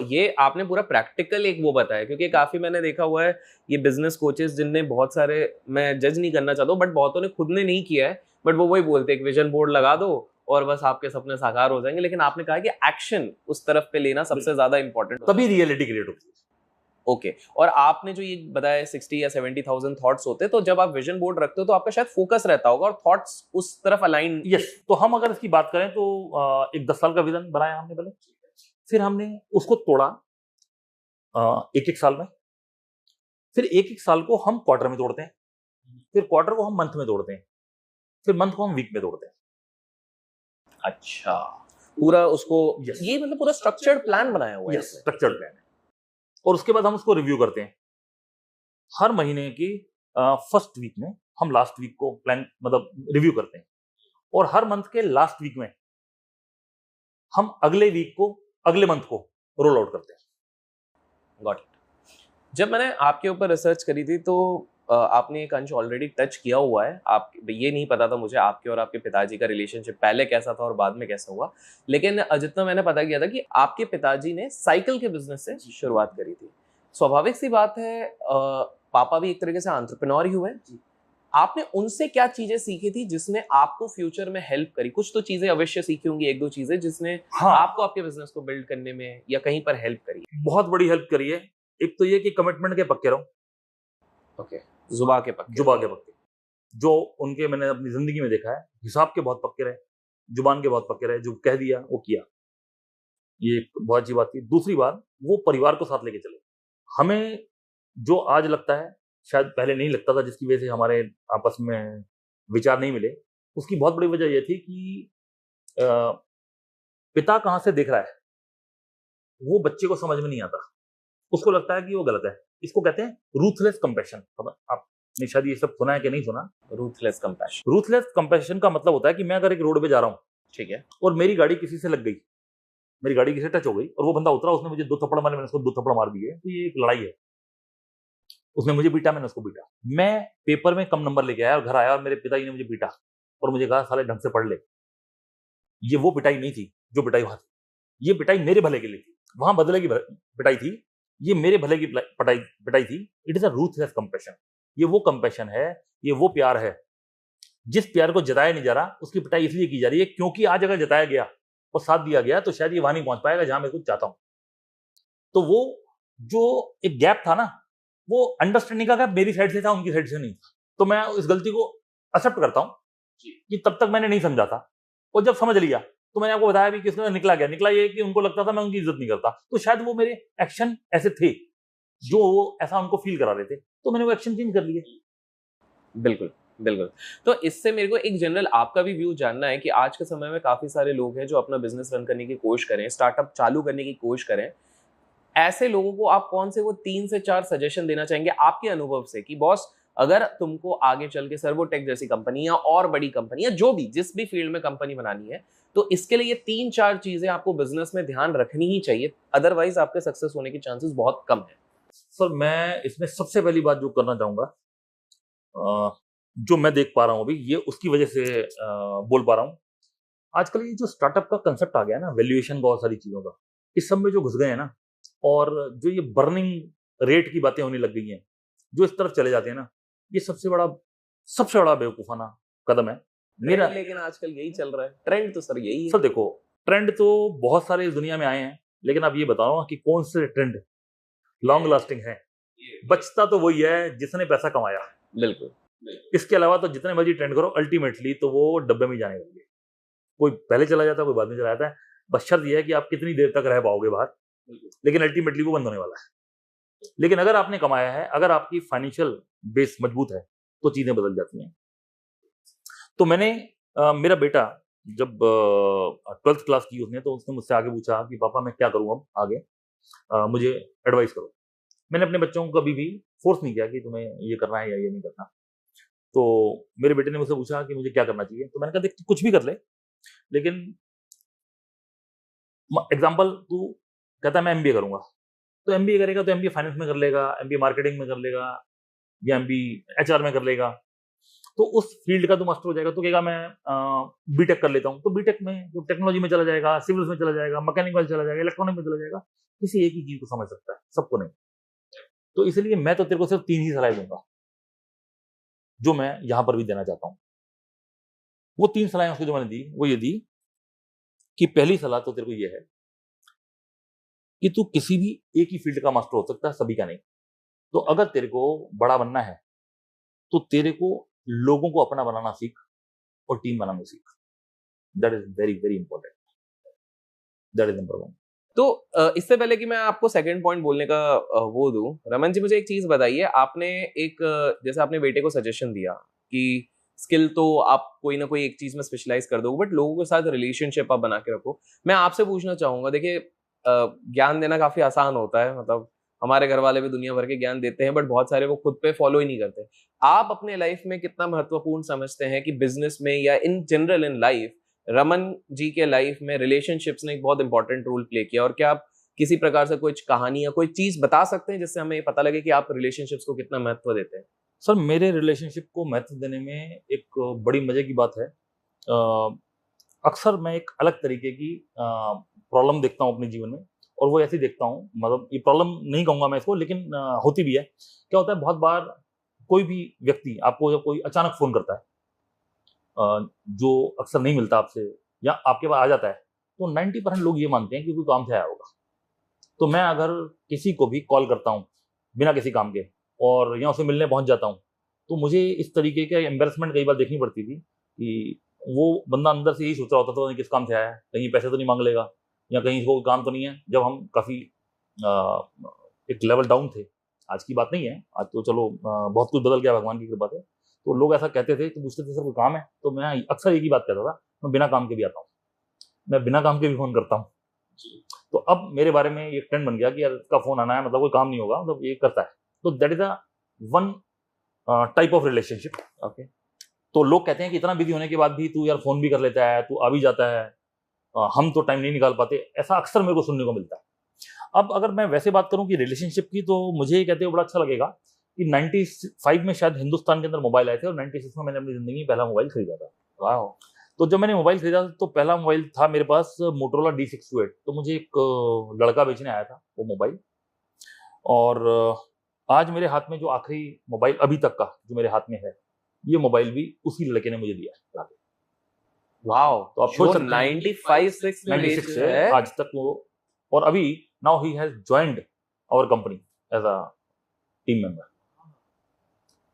ये आपने पूरा प्रैक्टिकल एक वो बताया, क्योंकि काफी मैंने देखा हुआ है ये बिजनेस कोचेस जिनने बहुत सारे, मैं जज नहीं करना चाहता हूँ बट बहुतों ने खुद ने नहीं किया है, बट वो वही बोलते हैं कि विजन बोर्ड लगा दो और बस आपके सपने साकार हो जाएंगे। लेकिन आपने कहा कि एक्शन उस तरफ पे लेना सबसे ज्यादा इंपॉर्टेंट, तभी रियलिटी क्रिएट होती है। ओके। और आपने जो ये बताया 60 या 70,000 थॉट्स होते हैं, तो जब आप विजन बोर्ड रखते हो तो आपका शायद फोकस रहता होगा और थॉट्स उस तरफ अलाइन। यस, तो हम अगर इसकी बात करें तो एक 10 साल का विजन बनाया हमने पहले, फिर हमने उसको तोड़ा एक एक साल में, फिर एक एक साल को हम क्वार्टर में तोड़ते हैं, फिर क्वार्टर को हम मंथ में तोड़ते हैं, फिर मंथ को हम वीक में तोड़ते हैं। अच्छा, पूरा उसको Yes. ये मतलब पूरा स्ट्रक्चर्ड प्लान बनाया हुआ है। यस, स्ट्रक्चर्ड प्लान है। और उसके बाद हम उसको रिव्यू करते हैं हर महीने की फर्स्ट वीक में। हम लास्ट वीक को प्लान मतलब रिव्यू करते हैं और हर मंथ के लास्ट वीक में हम अगले वीक को, अगले मंथ को रोल आउट करते हैं। Got it. जब मैंने आपके ऊपर रिसर्च करी थी तो आपने एक अंश ऑलरेडी टच किया हुआ है। आप ये नहीं पता था मुझे आपके और आपके पिताजी का रिलेशनशिप पहले कैसा था और बाद में कैसा हुआ, लेकिन जितना मैंने पता किया था कि आपके पिताजी ने साइकिल के बिजनेस से शुरुआत करी थी। स्वाभाविक सी बात है, पापा भी एक तरीके से एंटरप्रेन्योर ही हुए। आपने उनसे क्या चीजें सीखी थी जिसने आपको फ्यूचर में हेल्प करी? कुछ तो चीजें अवश्य सीखी होंगी, एक दो चीजें जिसने आपको आपके बिजनेस को बिल्ड करने में या कहीं पर हेल्प करी। बहुत बड़ी हेल्प करी है। एक तो ये कि कमिटमेंट के पक्के रहो। ओके, जुबा के पक्के। जो उनके मैंने अपनी जिंदगी में देखा है, हिसाब के बहुत पक्के रहे, जुबान के बहुत पक्के रहे, जो कह दिया वो किया, ये एक बहुत अच्छी बात थी। दूसरी बात, वो परिवार को साथ लेके चले। हमें जो आज लगता है शायद पहले नहीं लगता था, जिसकी वजह से हमारे आपस में विचार नहीं मिले, उसकी बहुत बड़ी वजह यह थी कि पिता कहाँ से देख रहा है वो बच्चे को समझ में नहीं आता, उसको लगता है कि वो गलत है। इसको कहते हैं रूथलेस कंपैशन। आपने शायद ये सब सुना है कि नहीं सुना? Ruthless compassion. रूथलेस कंपैशन का मतलब होता है कि मैं अगर एक रोड पे जा रहा हूँ, ठीक है, और मेरी गाड़ी किसी से लग गई, मेरी गाड़ी किसी से टच हो गई और वो बंदा उतरा, उसने मुझे 2 थप्पड़ मारे, मैंने उसको 2 थप्पड़ मार दिए, तो ये एक लड़ाई है। उसने मुझे पीटा, मैंने उसको पीटा। मैं पेपर में कम नंबर लेके आया और घर आया और मेरे पिताजी ने मुझे पीटा और मुझे कहा साले ढंग से पढ़ ले। ये वो पिटाई नहीं थी, जो पिटाई वहां थी, ये पिटाई मेरे भले के लिए थी, वहां बदले की पिटाई थी, ये मेरे भले की पिटाई थी। It is a ruthless compassion. ये वो कंपैशन है, ये वो प्यार है जिस प्यार को जताया नहीं जा रहा, उसकी पिटाई इसलिए की जा रही है क्योंकि आज अगर जताया गया और साथ दिया गया तो शायद ये वहां नहीं पहुंच पाएगा जहां मैं कुछ चाहता हूं। तो वो जो एक गैप था ना, वो अंडरस्टैंडिंग का गैप मेरी साइड से था, उनकी साइड से नहीं था। तो मैं इस गलती को एक्सेप्ट करता हूं कि तब तक मैंने नहीं समझा था, और जब समझ लिया तो मैंने आपको बताया भी कि इसमें निकला ये कि उनको लगता था मैं उनकी इज्जत नहीं करता, तो शायद वो मेरे एक्शन ऐसे थे जो वो ऐसा उनको फील करा रहे थे, तो मैंने वो एक्शन चेंज कर लिए। बिल्कुल, बिल्कुल। तो इससे मेरे को एक जनरल आपका भी व्यू जानना है कि आज के समय में काफ़ी सारे लोग हैं जो अपना बिज़नेस रन करने की कोशिश करें, स्टार्टअप चालू करने की कोशिश करें। ऐसे लोगों को आप कौन से वो 3 से 4 सजेशन देना चाहेंगे आपके अनुभव से कि बॉस, अगर तुमको आगे चल के सर्वोटेक जैसी कंपनी या और बड़ी कंपनी या जो भी जिस भी फील्ड में कंपनी बनानी है, तो इसके लिए ये 3-4 चीज़ें आपको बिज़नेस में ध्यान रखनी ही चाहिए, अदरवाइज़ आपके सक्सेस होने के चांसेस बहुत कम हैं। सर, मैं इसमें सबसे पहली बात जो करना चाहूंगा, जो मैं देख पा रहा हूँ अभी, ये उसकी वजह से बोल पा रहा हूँ। आजकल ये जो स्टार्टअप का कंसेप्ट आ गया ना, वैल्यूएशन बहुत सारी चीजों का, इस सब में जो घुस गए हैं ना, और जो ये बर्निंग रेट की बातें होने लग गई हैं, जो इस तरफ चले जाते हैं ना, ये सबसे बड़ा बेवकूफाना कदम है मेरा। लेकिन आजकल यही चल रहा है, ट्रेंड तो सर यही है। सर देखो, ट्रेंड तो बहुत सारे इस दुनिया में आए हैं, लेकिन आप ये बताओ कि कौन से ट्रेंड लॉन्ग लास्टिंग है? बचता तो वही है जिसने पैसा कमाया। बिल्कुल। इसके अलावा तो जितने मर्जी ट्रेंड करो, अल्टीमेटली तो वो डब्बे में जाने वाली है। कोई पहले चला जाता है, कोई बाद में चला जाता है। बस शर्त यह है कि आप कितनी देर तक रह पाओगे बाहर, लेकिन अल्टीमेटली वो बंद होने वाला है। लेकिन अगर आपने कमाया है, अगर आपकी फाइनेंशियल बेस मजबूत है, तो चीजें बदल जाती हैं। तो मैंने मेरा बेटा जब 12th क्लास की उसने, तो उसने मुझसे आगे पूछा कि पापा मैं क्या करूं अब आगे, मुझे एडवाइस करो। मैंने अपने बच्चों को कभी भी फोर्स नहीं किया कि तुम्हें ये करना है या ये नहीं करना। तो मेरे बेटे ने मुझसे पूछा कि मुझे क्या करना चाहिए, तो मैंने कहा देख तू कुछ भी कर ले, लेकिन एग्जाम्पल तू कहता है मैं एमबीए करूंगा, तो एमबीए करेगा तो एमबीए फाइनेंस में कर लेगा, एमबीए मार्केटिंग में कर लेगा, या एमबीए एचआर में कर लेगा। तो उस फील्ड का तो मास्टर हो जाएगा। तो कहेगा मैं बीटेक कर लेता हूँ, तो बीटेक में तो टेक्नोलॉजी में चला जाएगा, सिविल्स में चला जाएगा, मैकेनिकल में चला जाएगा, इलेक्ट्रॉनिक में चला जाएगा। किसी एक ही चीज को समझ सकता है, सबको नहीं। तो इसलिए मैं तो तेरे को सिर्फ 3 ही सलाह दूंगा, जो मैं यहां पर भी देना चाहता हूं। वो 3 सलाहें उसको जो मैंने दी, वो ये दी कि पहली सलाह तो तेरे को ये है कि तू किसी भी एक ही फील्ड का मास्टर हो सकता है, सभी का नहीं। तो अगर तेरे को बड़ा बनना है, तो तेरे को लोगों को अपना बनाना सीख और टीम बनाना सीख। That is very very important. That is number 1। तो इससे पहले कि मैं आपको सेकंड पॉइंट बोलने का वो दूं, रमन जी मुझे एक चीज बताइए। आपने एक जैसे आपने बेटे को सजेशन दिया कि स्किल तो आप कोई ना कोई एक चीज में स्पेशलाइज कर दोगे, बट लोगों के साथ रिलेशनशिप आप बना के रखो। मैं आपसे पूछना चाहूंगा, देखिए ज्ञान देना काफी आसान होता है, मतलब हमारे घर वाले भी दुनिया भर के ज्ञान देते हैं, बट बहुत सारे वो खुद पे फॉलो ही नहीं करते। आप अपने लाइफ में कितना महत्वपूर्ण समझते हैं कि बिजनेस में या in general in life, Raman ji के लाइफ में रिलेशनशिप्स ने एक बहुत इंपॉर्टेंट रोल प्ले किया? और क्या आप किसी प्रकार से कुछ कहानी या कोई चीज बता सकते हैं जिससे हमें पता लगे कि आप रिलेशनशिप्स को कितना महत्व देते हैं? सर, मेरे रिलेशनशिप को महत्व देने में एक बड़ी मजे की बात है, अक्सर मैं एक अलग तरीके की प्रॉब्लम देखता हूँ अपने जीवन में, और वो ऐसे देखता हूँ, मतलब ये प्रॉब्लम नहीं कहूंगा मैं इसको, लेकिन होती भी है। क्या होता है, बहुत बार कोई भी व्यक्ति आपको जब कोई अचानक फोन करता है, जो अक्सर नहीं मिलता आपसे, या आपके पास आ जाता है, तो 90% लोग ये मानते हैं कि कोई काम से आया होगा। तो मैं अगर किसी को भी कॉल करता हूँ बिना किसी काम के, और यहाँ उसे मिलने पहुंच जाता हूँ, तो मुझे इस तरीके का एम्बेरसमेंट कई बार देखनी पड़ती थी कि वो बंदा अंदर से यही सोच रहा होता था किस काम से आया है, कहीं पैसे तो नहीं मांग लेगा, या कहीं इसको काम तो नहीं है। जब हम काफ़ी एक लेवल डाउन थे, आज की बात नहीं है, आज तो चलो बहुत कुछ बदल गया भगवान की कृपा से। तो लोग ऐसा कहते थे, तो पूछते थे सर कोई काम है, तो मैं अक्सर एक ही बात कहता था, मैं बिना काम के भी आता हूँ, मैं बिना काम के भी फोन करता हूँ। तो अब मेरे बारे में ये ट्रेंड बन गया कि यार इसका फोन आना है मतलब कोई काम नहीं होगा, मतलब ये करता है। तो that is a one type of relationship. Okay, तो लोग कहते हैं कि इतना बिजी होने के बाद भी तू यार फोन भी कर लेता है, तू आ भी जाता है, हम तो टाइम नहीं निकाल पाते, ऐसा अक्सर मेरे को सुनने को मिलता है। अब अगर मैं वैसे बात करूं कि रिलेशनशिप की, तो मुझे ये कहते हुए बड़ा अच्छा लगेगा कि 95 में शायद हिंदुस्तान के अंदर मोबाइल आए थे, और 96 में मैंने अपनी जिंदगी में पहला मोबाइल खरीदा था। वाह। तो जब मैंने मोबाइल खरीदा तो पहला मोबाइल था मेरे पास मोटोरोला D628। तो मुझे एक लड़का बेचने आया था वो मोबाइल, और आज मेरे हाथ में जो आखिरी मोबाइल अभी तक का जो मेरे हाथ में है, ये मोबाइल भी उसी लड़के ने मुझे दिया है। वाओ, तो आप सोच सकते हैं 95 में 96 बेच से है। आज तक वो, और अभी now he has joined our company as a team member.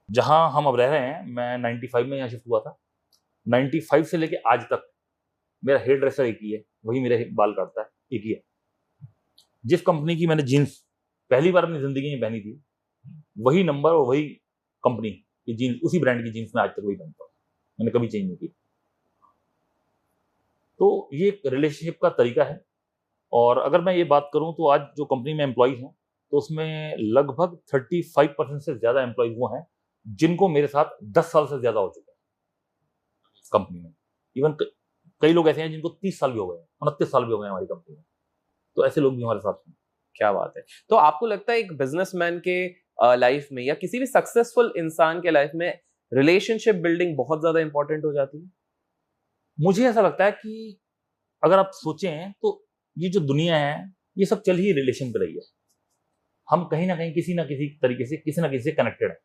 जहां हम अब रह रहे हैं, मैं 95 में यहाँ शिफ्ट हुआ था। 95 से लेके आज तक मेरा हेयर ड्रेसर एक ही है, वही मेरे बाल काटता है, एक ही है। जिस कंपनी की मैंने जीन्स पहली बार अपनी जिंदगी में पहनी थी, वही नंबर और वही कंपनी की जीन्स, उसी ब्रांड की जीन्स में आज तक वही पहनता हूँ, मैंने कभी चेंज नहीं की। तो ये एक रिलेशनशिप का तरीका है। और अगर मैं ये बात करूं तो आज जो कंपनी में एम्प्लॉइज हैं, तो उसमें लगभग 35% से ज्यादा एम्प्लॉइज वो हैं जिनको मेरे साथ 10 साल से ज्यादा हो चुके हैं कंपनी में। इवन कई लोग ऐसे हैं जिनको 30 साल भी हो गए हैं, 29 साल भी हो गए हमारी कंपनी में। तो ऐसे लोग भी हमारे साथ हैं। क्या बात है। तो आपको लगता है एक बिजनेसमैन के लाइफ में या किसी भी सक्सेसफुल इंसान के लाइफ में रिलेशनशिप बिल्डिंग बहुत ज्यादा इंपॉर्टेंट हो जाती है? मुझे ऐसा लगता है कि अगर आप सोचें तो ये जो दुनिया है, ये सब चल ही रिलेशन पे रही है। हम कहीं ना कहीं किसी ना किसी तरीके से किसी ना किसी से कनेक्टेड है।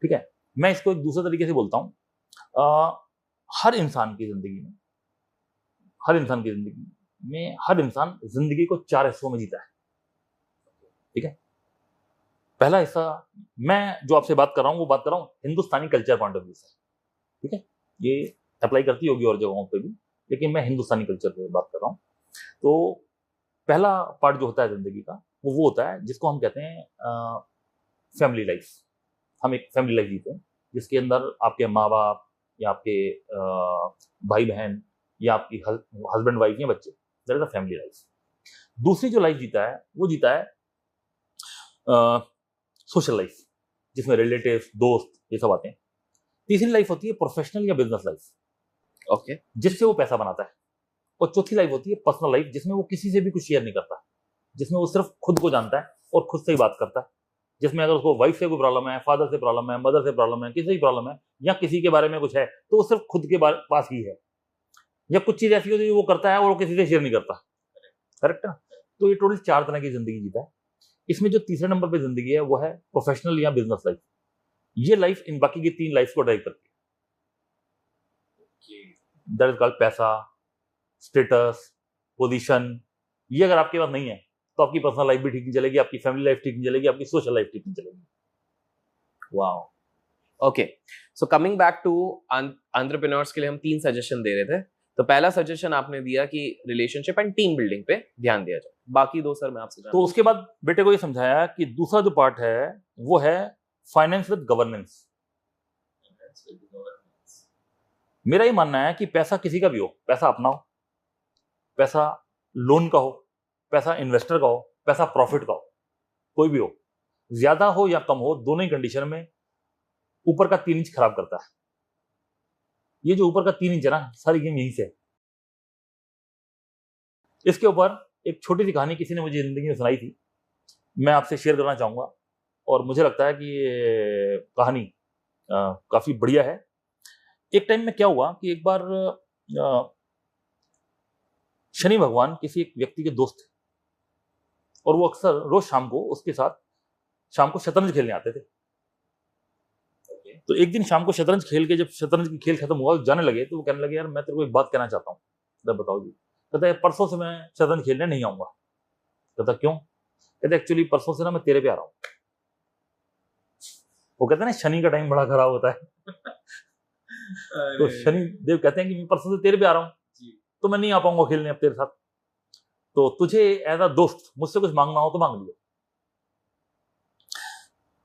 ठीक है, मैं इसको एक दूसरे तरीके से बोलता हूं। हर इंसान की जिंदगी में हर इंसान की जिंदगी में हर इंसान जिंदगी को 4 हिस्सों में जीता है। ठीक है, पहला हिस्सा, मैं जो आपसे बात कर रहा हूं वो बात कर रहा हूं हिंदुस्तानी कल्चर पॉइंट ऑफ व्यू से। ठीक है, ये अप्लाई करती होगी और जगहों पे भी, लेकिन मैं हिंदुस्तानी कल्चर पे बात कर रहा हूं। तो पहला पार्ट जो होता है जिंदगी का, वो होता है जिसको हम कहते हैं फैमिली लाइफ। हम एक फैमिली लाइफ जीते हैं जिसके अंदर आपके माँ बाप या आपके भाई बहन या आपकी हस्बैंड वाइफ या बच्चे, that is a family life. दूसरी जो लाइफ जीता है वो जीता है सोशल लाइफ, जिसमें रिलेटिव, दोस्त, ये सब आते हैं। तीसरी लाइफ होती है प्रोफेशनल या बिजनेस लाइफ, ओके, जिससे वो पैसा बनाता है। और चौथी लाइफ होती है पर्सनल लाइफ, जिसमें वो किसी से भी कुछ शेयर नहीं करता, जिसमें वो सिर्फ खुद को जानता है और खुद से ही बात करता है। जिसमें अगर उसको वाइफ से कोई प्रॉब्लम है, फादर से प्रॉब्लम है, मदर से प्रॉब्लम है, किसी से प्रॉब्लम है, या किसी के बारे में कुछ है, तो वो सिर्फ खुद के पास ही है। या कुछ चीज ऐसी होती है वो करता है और वो किसी से शेयर नहीं करता। करेक्ट है? तो ये टोटल 4 तरह की जिंदगी जीता है। इसमें जो तीसरे नंबर पे जिंदगी है वो है प्रोफेशनल या बिजनेस लाइफ। ये लाइफ इन बाकी की 3 लाइफ को ड्राइव करती है। दैट इज कॉल्ड पैसा, स्टेटस, पोजीशन। ये अगर आपके पास नहीं है तो आपकी पर्सनल लाइफ भी ठीक नहीं चलेगी, आपकी फैमिली लाइफ ठीक नहीं चलेगी, आपकी सोशल लाइफ ठीक नहीं चलेगी। Wow, okay. So coming back to entrepreneurs के लिए हम 3 सजेशन दे रहे थे। तो पहला सजेशन आपने दिया कि रिलेशनशिप एंड टीम बिल्डिंग पे ध्यान दिया जाए। बाकी 2 सर मैं आपसे तो उसके बाद बेटे को ये समझाया कि दूसरा जो पार्ट है वो है फाइनेंस विद गवर्नेंस। मेरा ये मानना है कि पैसा किसी का भी हो, पैसा अपना हो, पैसा लोन का हो, पैसा इन्वेस्टर का हो, पैसा प्रॉफिट का हो, कोई भी हो, ज्यादा हो या कम हो, दोनों ही कंडीशन में ऊपर का 3 इंच खराब करता है। ये जो ऊपर का 3 इंच है ना, सारी गेम यहीं से है। इसके ऊपर एक छोटी सी कहानी किसी ने मुझे जिंदगी में सुनाई थी, मैं आपसे शेयर करना चाहूंगा। और मुझे लगता है कि ये कहानी काफी बढ़िया है। एक टाइम में क्या हुआ कि एक बार शनि भगवान किसी एक व्यक्ति के दोस्त थे, और वो अक्सर रोज शाम को उसके साथ शाम को शतरंज खेलने आते थे। तो एक दिन शाम को शतरंज खेल के जब शतरंज की खेल खत्म हुआ, जाने लगे, तो वो कहने लगे, यार मैं तेरे को एक बात कहना चाहता हूँ। तो बताओ जी। कहता है परसों से मैं शतरंज खेलने नहीं आऊंगा। कहता क्यों? कहते एक्चुअली परसों से ना मैं तेरे पे आ रहा हूँ। वो कहते हैं ना शनि का टाइम बड़ा खराब होता है। तो शनि देव कहते हैं कि मैं परसों से तेरे पे आ रहा हूँ, तो मैं नहीं आ पाऊंगा खेलने अब तेरे साथ। तो तुझे एज अ दोस्त मुझसे कुछ मांगना हो तो मांग लियो।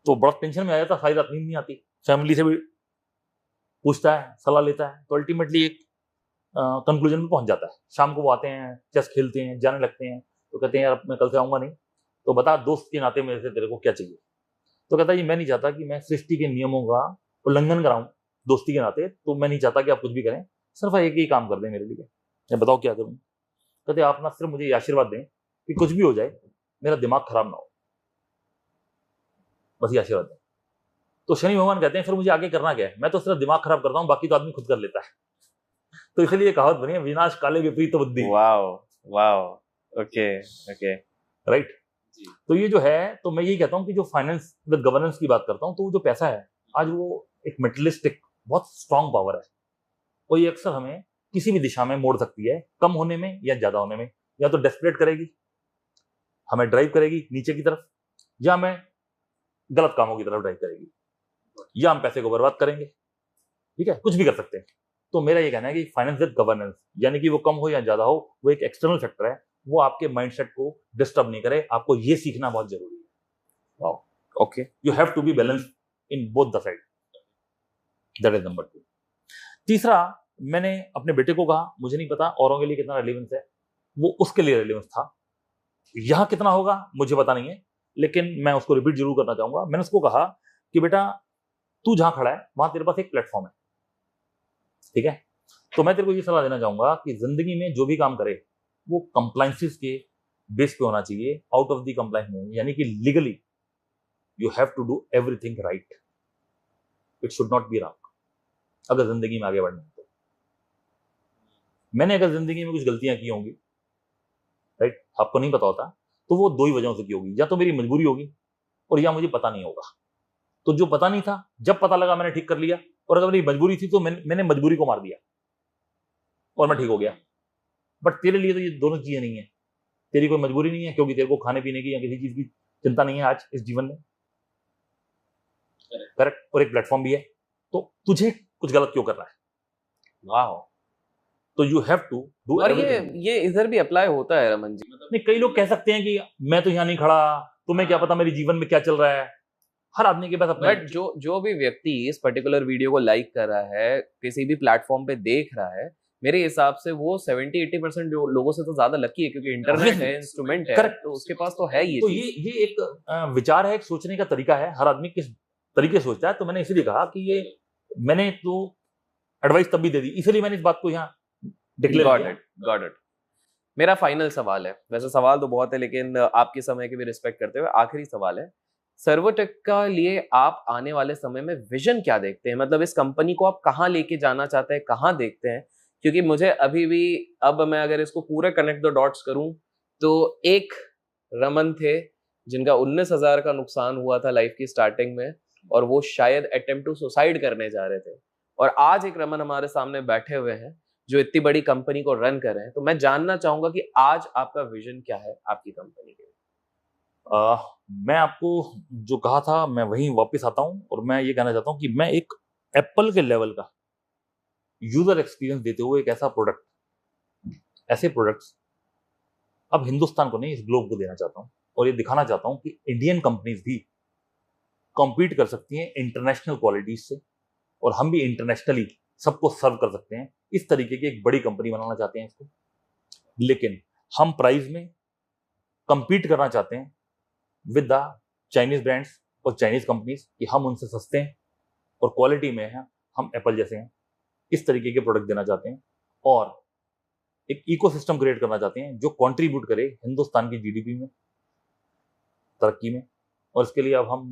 तो बड़ा टेंशन में आ जाता, सारी रात नींद नहीं आती, फैमिली से भी पूछता है, सलाह लेता है, तो अल्टीमेटली एक कंक्लूजन में पहुंच जाता है। शाम को वो आते हैं, चेस खेलते हैं, जाने लगते हैं। तो कहते हैं यार मैं कल से आऊंगा नहीं, तो बता दोस्त के नाते मेरे से तेरे को क्या चाहिए। तो कहता है ये मैं नहीं चाहता कि मैं सृष्टि के नियमों का उल्लंघन कराऊं दोस्ती के नाते, तो मैं नहीं चाहता कि आप कुछ भी करें, सिर्फ एक ही काम कर दें मेरे लिए। मैं बताओ क्या करूं? कहते आप ना सिर्फ मुझे ये आशीर्वाद दें कि कुछ भी हो जाए मेरा दिमाग खराब ना हो, बस ये आशीर्वाद दें। तो शनि भगवान कहते हैं फिर मुझे आगे करना क्या है? मैं तो सिर्फ दिमाग खराब करता हूं, बाकी तो आदमी खुद कर लेता है। तो इसलिए कहावत बनी है, विनाश काले विपरीत बुद्धि। Wow wow, okay okay, right. तो ये जो है, तो मैं यही कहता हूँ कि जो फाइनेंस विद गवर्नेंस की बात करता हूँ, तो वो जो पैसा है आज वो एक मेटलिस्टिक बहुत स्ट्रांग पावर है, और ये अक्सर हमें किसी भी दिशा में मोड़ सकती है, कम होने में या ज्यादा होने में। या तो डेस्परेट करेगी, हमें ड्राइव करेगी नीचे की तरफ, या हमें गलत कामों की तरफ ड्राइव करेगी, या हम पैसे को बर्बाद करेंगे। ठीक है, कुछ भी कर सकते हैं। तो मेरा ये कहना है कि फाइनेंस विद गवर्नेंस, यानी कि वो कम हो या ज्यादा हो, वो एक एक्सटर्नल फैक्टर है, वो आपके माइंडसेट को डिस्टर्ब नहीं करे। आपको ये सीखना बहुत जरूरी है। Wow, okay, you have to be balance in both the side. That is number 2। तीसरा, मैंने अपने बेटे को कहा, मुझे नहीं पता औरों के लिए कितना रेलिवेंस है, वो उसके लिए रेलिवेंस था, यहां कितना होगा मुझे पता नहीं है, लेकिन मैं उसको रिपीट जरूर करना चाहूंगा। मैंने उसको कहा कि बेटा, तू जहां खड़ा है वहां तेरे पास एक प्लेटफॉर्म है, ठीक है? तो मैं तेरे को ये सलाह देना चाहूंगा कि जिंदगी में जो भी काम करे वो कंप्लायंसेस के बेस पे होना चाहिए, आउट ऑफ द कंप्लायंस में, यानी कि legally you have to do everything right, it should not be wrong अगर जिंदगी में आगे बढ़ना है। तो मैंने अगर जिंदगी में कुछ गलतियां की होंगी, राइट, आपको नहीं पता होता, तो वो दो ही वजहों से की होगी, या तो मेरी मजबूरी होगी और या मुझे पता नहीं होगा। तो जो पता नहीं था, जब पता लगा मैंने ठीक कर लिया, और अगर मेरी मजबूरी थी तो मैंने मजबूरी को मार दिया और मैं ठीक हो गया। बट तेरे लिए तो ये दोनों चीजें नहीं है। तेरी कोई मजबूरी नहीं है क्योंकि तेरे को खाने पीने की या किसी चीज की चिंता नहीं है आज इस जीवन में, करेक्ट, और एक प्लेटफॉर्म भी है। तो तुझे कुछ गलत क्यों करना है? वाह। तो यू हैव टू डू और एवरीथिंग। ये इधर भी अप्लाई होता है रमन जी। नहीं, कई लोग कह सकते हैं कि मैं तो यहाँ नहीं खड़ा, तुम्हें क्या पता मेरे जीवन में क्या चल रहा है। हर आदमी के पास अपना, बट जो भी व्यक्ति इस पर्टिकुलर वीडियो को लाइक कर रहा है, किसी भी प्लेटफॉर्म पे देख रहा है, मेरे हिसाब से वो 70-80% जो लोगों से तो ज्यादा लकी है, क्योंकि इंटरनेट है, इंस्ट्रूमेंट है, Correct. तो उसके पास तो है ये तो चीज। ये एक विचार है, एक सोचने का तरीका है, हर आदमी किस तरीके से सोचता है। तो मैंने इसीलिए कहा कि ये मैंने तो एडवाइस तब भी दे दी, इसलिए मैंने इस बात को यहाँ डिक्लेयर गॉट किया। It, got it. मेरा फाइनल सवाल है, वैसे सवाल तो बहुत है लेकिन आपके समय की भी रिस्पेक्ट करते हुए आखिरी सवाल है, सर्वोटेक का लिए आप आने वाले समय में विजन क्या देखते हैं? मतलब इस कंपनी को आप कहाँ लेके जाना चाहते हैं, कहाँ देखते हैं? क्योंकि मुझे अभी भी, अब मैं अगर इसको पूरा कनेक्ट द डॉट्स करूं, तो एक रमन थे जिनका 19,000 का नुकसान हुआ था लाइफ की स्टार्टिंग में, और वो शायद अटेम्प्ट टू सुसाइड करने जा रहे थे, और आज एक रमन हमारे सामने बैठे हुए हैं जो इतनी बड़ी कंपनी को रन कर रहे हैं। तो मैं जानना चाहूंगा कि आज आपका विजन क्या है आपकी कंपनी के लिए? मैं आपको जो कहा था मैं वहीं वापस आता हूं, और मैं ये कहना चाहता हूं कि मैं एक एप्पल के लेवल का यूजर एक्सपीरियंस देते हुए एक ऐसा प्रोडक्ट, ऐसे प्रोडक्ट्स अब हिंदुस्तान को नहीं, इस ग्लोब को देना चाहता हूं, और ये दिखाना चाहता हूं कि इंडियन कंपनीज भी कॉम्पीट कर सकती हैं इंटरनेशनल क्वालिटीज से, और हम भी इंटरनेशनली सबको सर्व कर सकते हैं। इस तरीके की एक बड़ी कंपनी बनाना चाहते हैं इसको, लेकिन हम प्राइस में कंपीट करना चाहते हैं विद द चाइनीज ब्रांड्स और चाइनीज कंपनीज, कि हम उनसे सस्ते हैं और क्वालिटी में है हम एप्पल जैसे हैं। इस तरीके के प्रोडक्ट देना चाहते हैं, और एक इकोसिस्टम क्रिएट करना चाहते हैं जो कंट्रीब्यूट करे हिंदुस्तान की जीडीपी में, तरक्की में। और इसके लिए अब हम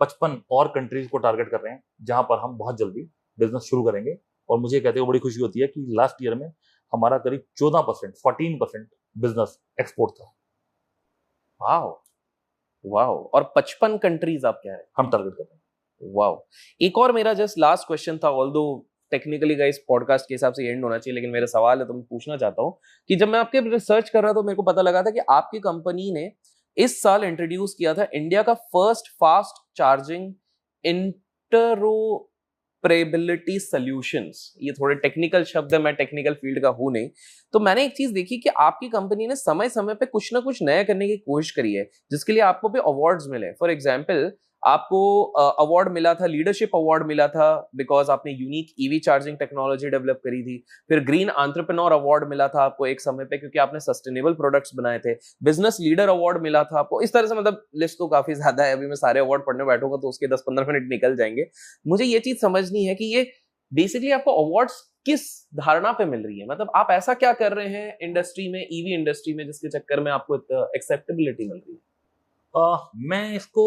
55 और कंट्रीज को टारगेट कर रहे हैं, जहां पर हम बहुत जल्दी बिजनेस शुरू करेंगे। और मुझे कहते हुए बड़ी खुशी होती है कि लास्ट ईयर में हमारा करीब 14% बिजनेस एक्सपोर्ट था। वाओ वाओ, और 55 कंट्रीज आप कह रहे हैं हम टारगेट कर रहे हैं। वाओ। एक और मेरा जस्ट लास्ट क्वेश्चन था, ऑल्दो टेक्निकली गाइस पॉडकास्ट के हिसाब से एंड होना चाहिए, लेकिन मेरा सवाल है तो मैं पूछना चाहता हूँ कि जब मैं आपके रिसर्च कर रहा था तो मेरे को पता लगा था कि आपकी कंपनी ने इस साल इंट्रोड्यूस किया था इंडिया का first fast charging interoperability solutions. ये थोड़े टेक्निकल शब्द है, मैं टेक्निकल फील्ड का हूं नहीं। तो मैंने एक चीज देखी कि आपकी कंपनी ने समय समय पे कुछ ना कुछ नया करने की कोशिश करी है, जिसके लिए आपको भी अवार्ड्स मिले। फॉर एग्जाम्पल, आपको अवार्ड मिला था, लीडरशिप अवार्ड मिला था, बिकॉज आपने unique EV charging technology develop करी थी। फिर ग्रीन एंटरप्रेन्योर अवार्ड मिला था आपको एक समय पे, क्योंकि आपने सस्टेनेबल प्रोडक्ट्स बनाए थे। बिजनेस लीडर अवार्ड मिला था आपको। इस तरह से मतलब लिस्ट तो काफी ज्यादा है, अभी मैं सारे अवार्ड पढ़ने बैठूंगा तो उसके 10-15 मिनट निकल जाएंगे। मुझे ये चीज समझनी है कि ये बेसिकली आपको अवार्ड्स किस धारणा पे मिल रही है? मतलब आप ऐसा क्या कर रहे हैं इंडस्ट्री में, ईवी इंडस्ट्री में, जिसके चक्कर में आपको एक्सेप्टेबिलिटी मिल रही है? मैं इसको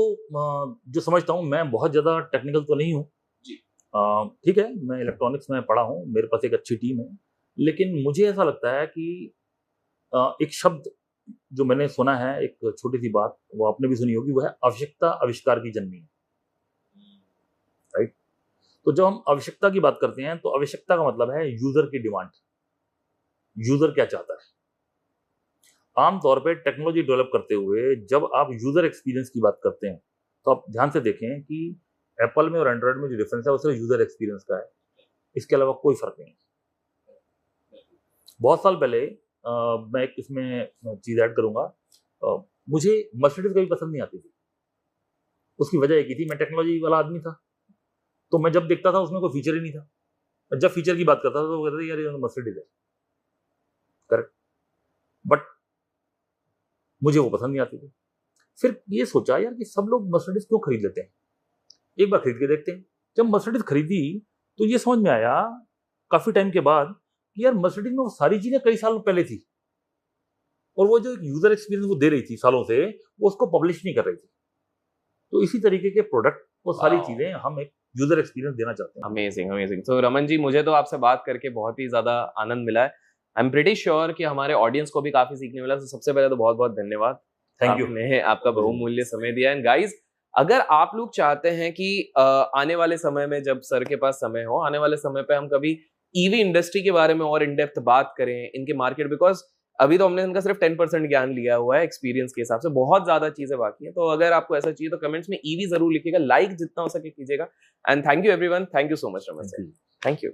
जो समझता हूँ, मैं बहुत ज्यादा टेक्निकल तो नहीं हूँ जी, ठीक है, मैं इलेक्ट्रॉनिक्स में पढ़ा हूँ, मेरे पास एक अच्छी टीम है, लेकिन मुझे ऐसा लगता है कि एक शब्द जो मैंने सुना है, एक छोटी सी बात वो आपने भी सुनी होगी, वो है आवश्यकता आविष्कार की जननी है, राइट? तो जब हम आवश्यकता की बात करते हैं तो आवश्यकता का मतलब है यूजर की डिमांड, यूजर क्या चाहता है। आमतौर पे टेक्नोलॉजी डेवलप करते हुए जब आप यूजर एक्सपीरियंस की बात करते हैं तो आप ध्यान से देखें कि एप्पल में और एंड्रॉयड में जो डिफरेंस है वो सिर्फ यूजर एक्सपीरियंस का है, इसके अलावा कोई फर्क नहीं है। बहुत साल पहले मैं एक इसमें चीज ऐड करूंगा, मुझे मर्सिडीज कभी पसंद नहीं आती थी। उसकी वजह एक ही थी, मैं टेक्नोलॉजी वाला आदमी था, तो मैं जब देखता था उसमें कोई फीचर ही नहीं था। जब फीचर की बात करता था तो वो कहते थे यार ये मर्सिडीज है, करेक्ट, बट मुझे वो पसंद नहीं आती थी। फिर ये सोचा यार कि सब लोग मर्सिडीज क्यों खरीद लेते हैं, एक बार खरीद के देखते हैं। जब मर्सिडीज खरीदी तो ये समझ में आया काफी टाइम के बाद कि यार मर्सिडीज में वो सारी चीजें कई साल पहले थी, और वो जो एक यूजर एक्सपीरियंस वो दे रही थी सालों से, वो उसको पब्लिश नहीं कर रही थी। तो इसी तरीके के प्रोडक्ट, वो सारी चीजें हम एक यूजर एक्सपीरियंस देना चाहते हैं। Amazing amazing. तो रमन जी, मुझे तो आपसे बात करके बहुत ही ज्यादा आनंद मिला है। आई एम प्रीटी श्योर कि हमारे ऑडियंस को भी काफी सीखने मिला। तो सबसे पहले तो बहुत बहुत धन्यवाद, थैंक यू, आपने आपका बहुमूल्य समय दिया। एंड गाइज, अगर आप लोग चाहते हैं कि आने वाले समय में जब सर के पास समय हो, आने वाले समय पे हम कभी ईवी इंडस्ट्री के बारे में और इन डेप्थ बात करें, इनके मार्केट, बिकॉज अभी तो हमने इनका सिर्फ 10% ज्ञान लिया हुआ है एक्सपीरियंस के हिसाब से, बहुत ज्यादा चीजें बाकी हैं। तो अगर आपको ऐसा चाहिए तो कमेंट्स में ईवी जरूर लिखिएगा, लाइक जितना हो सके कीजिएगा। And thank you everyone, thank you so much Raman sir, thank you.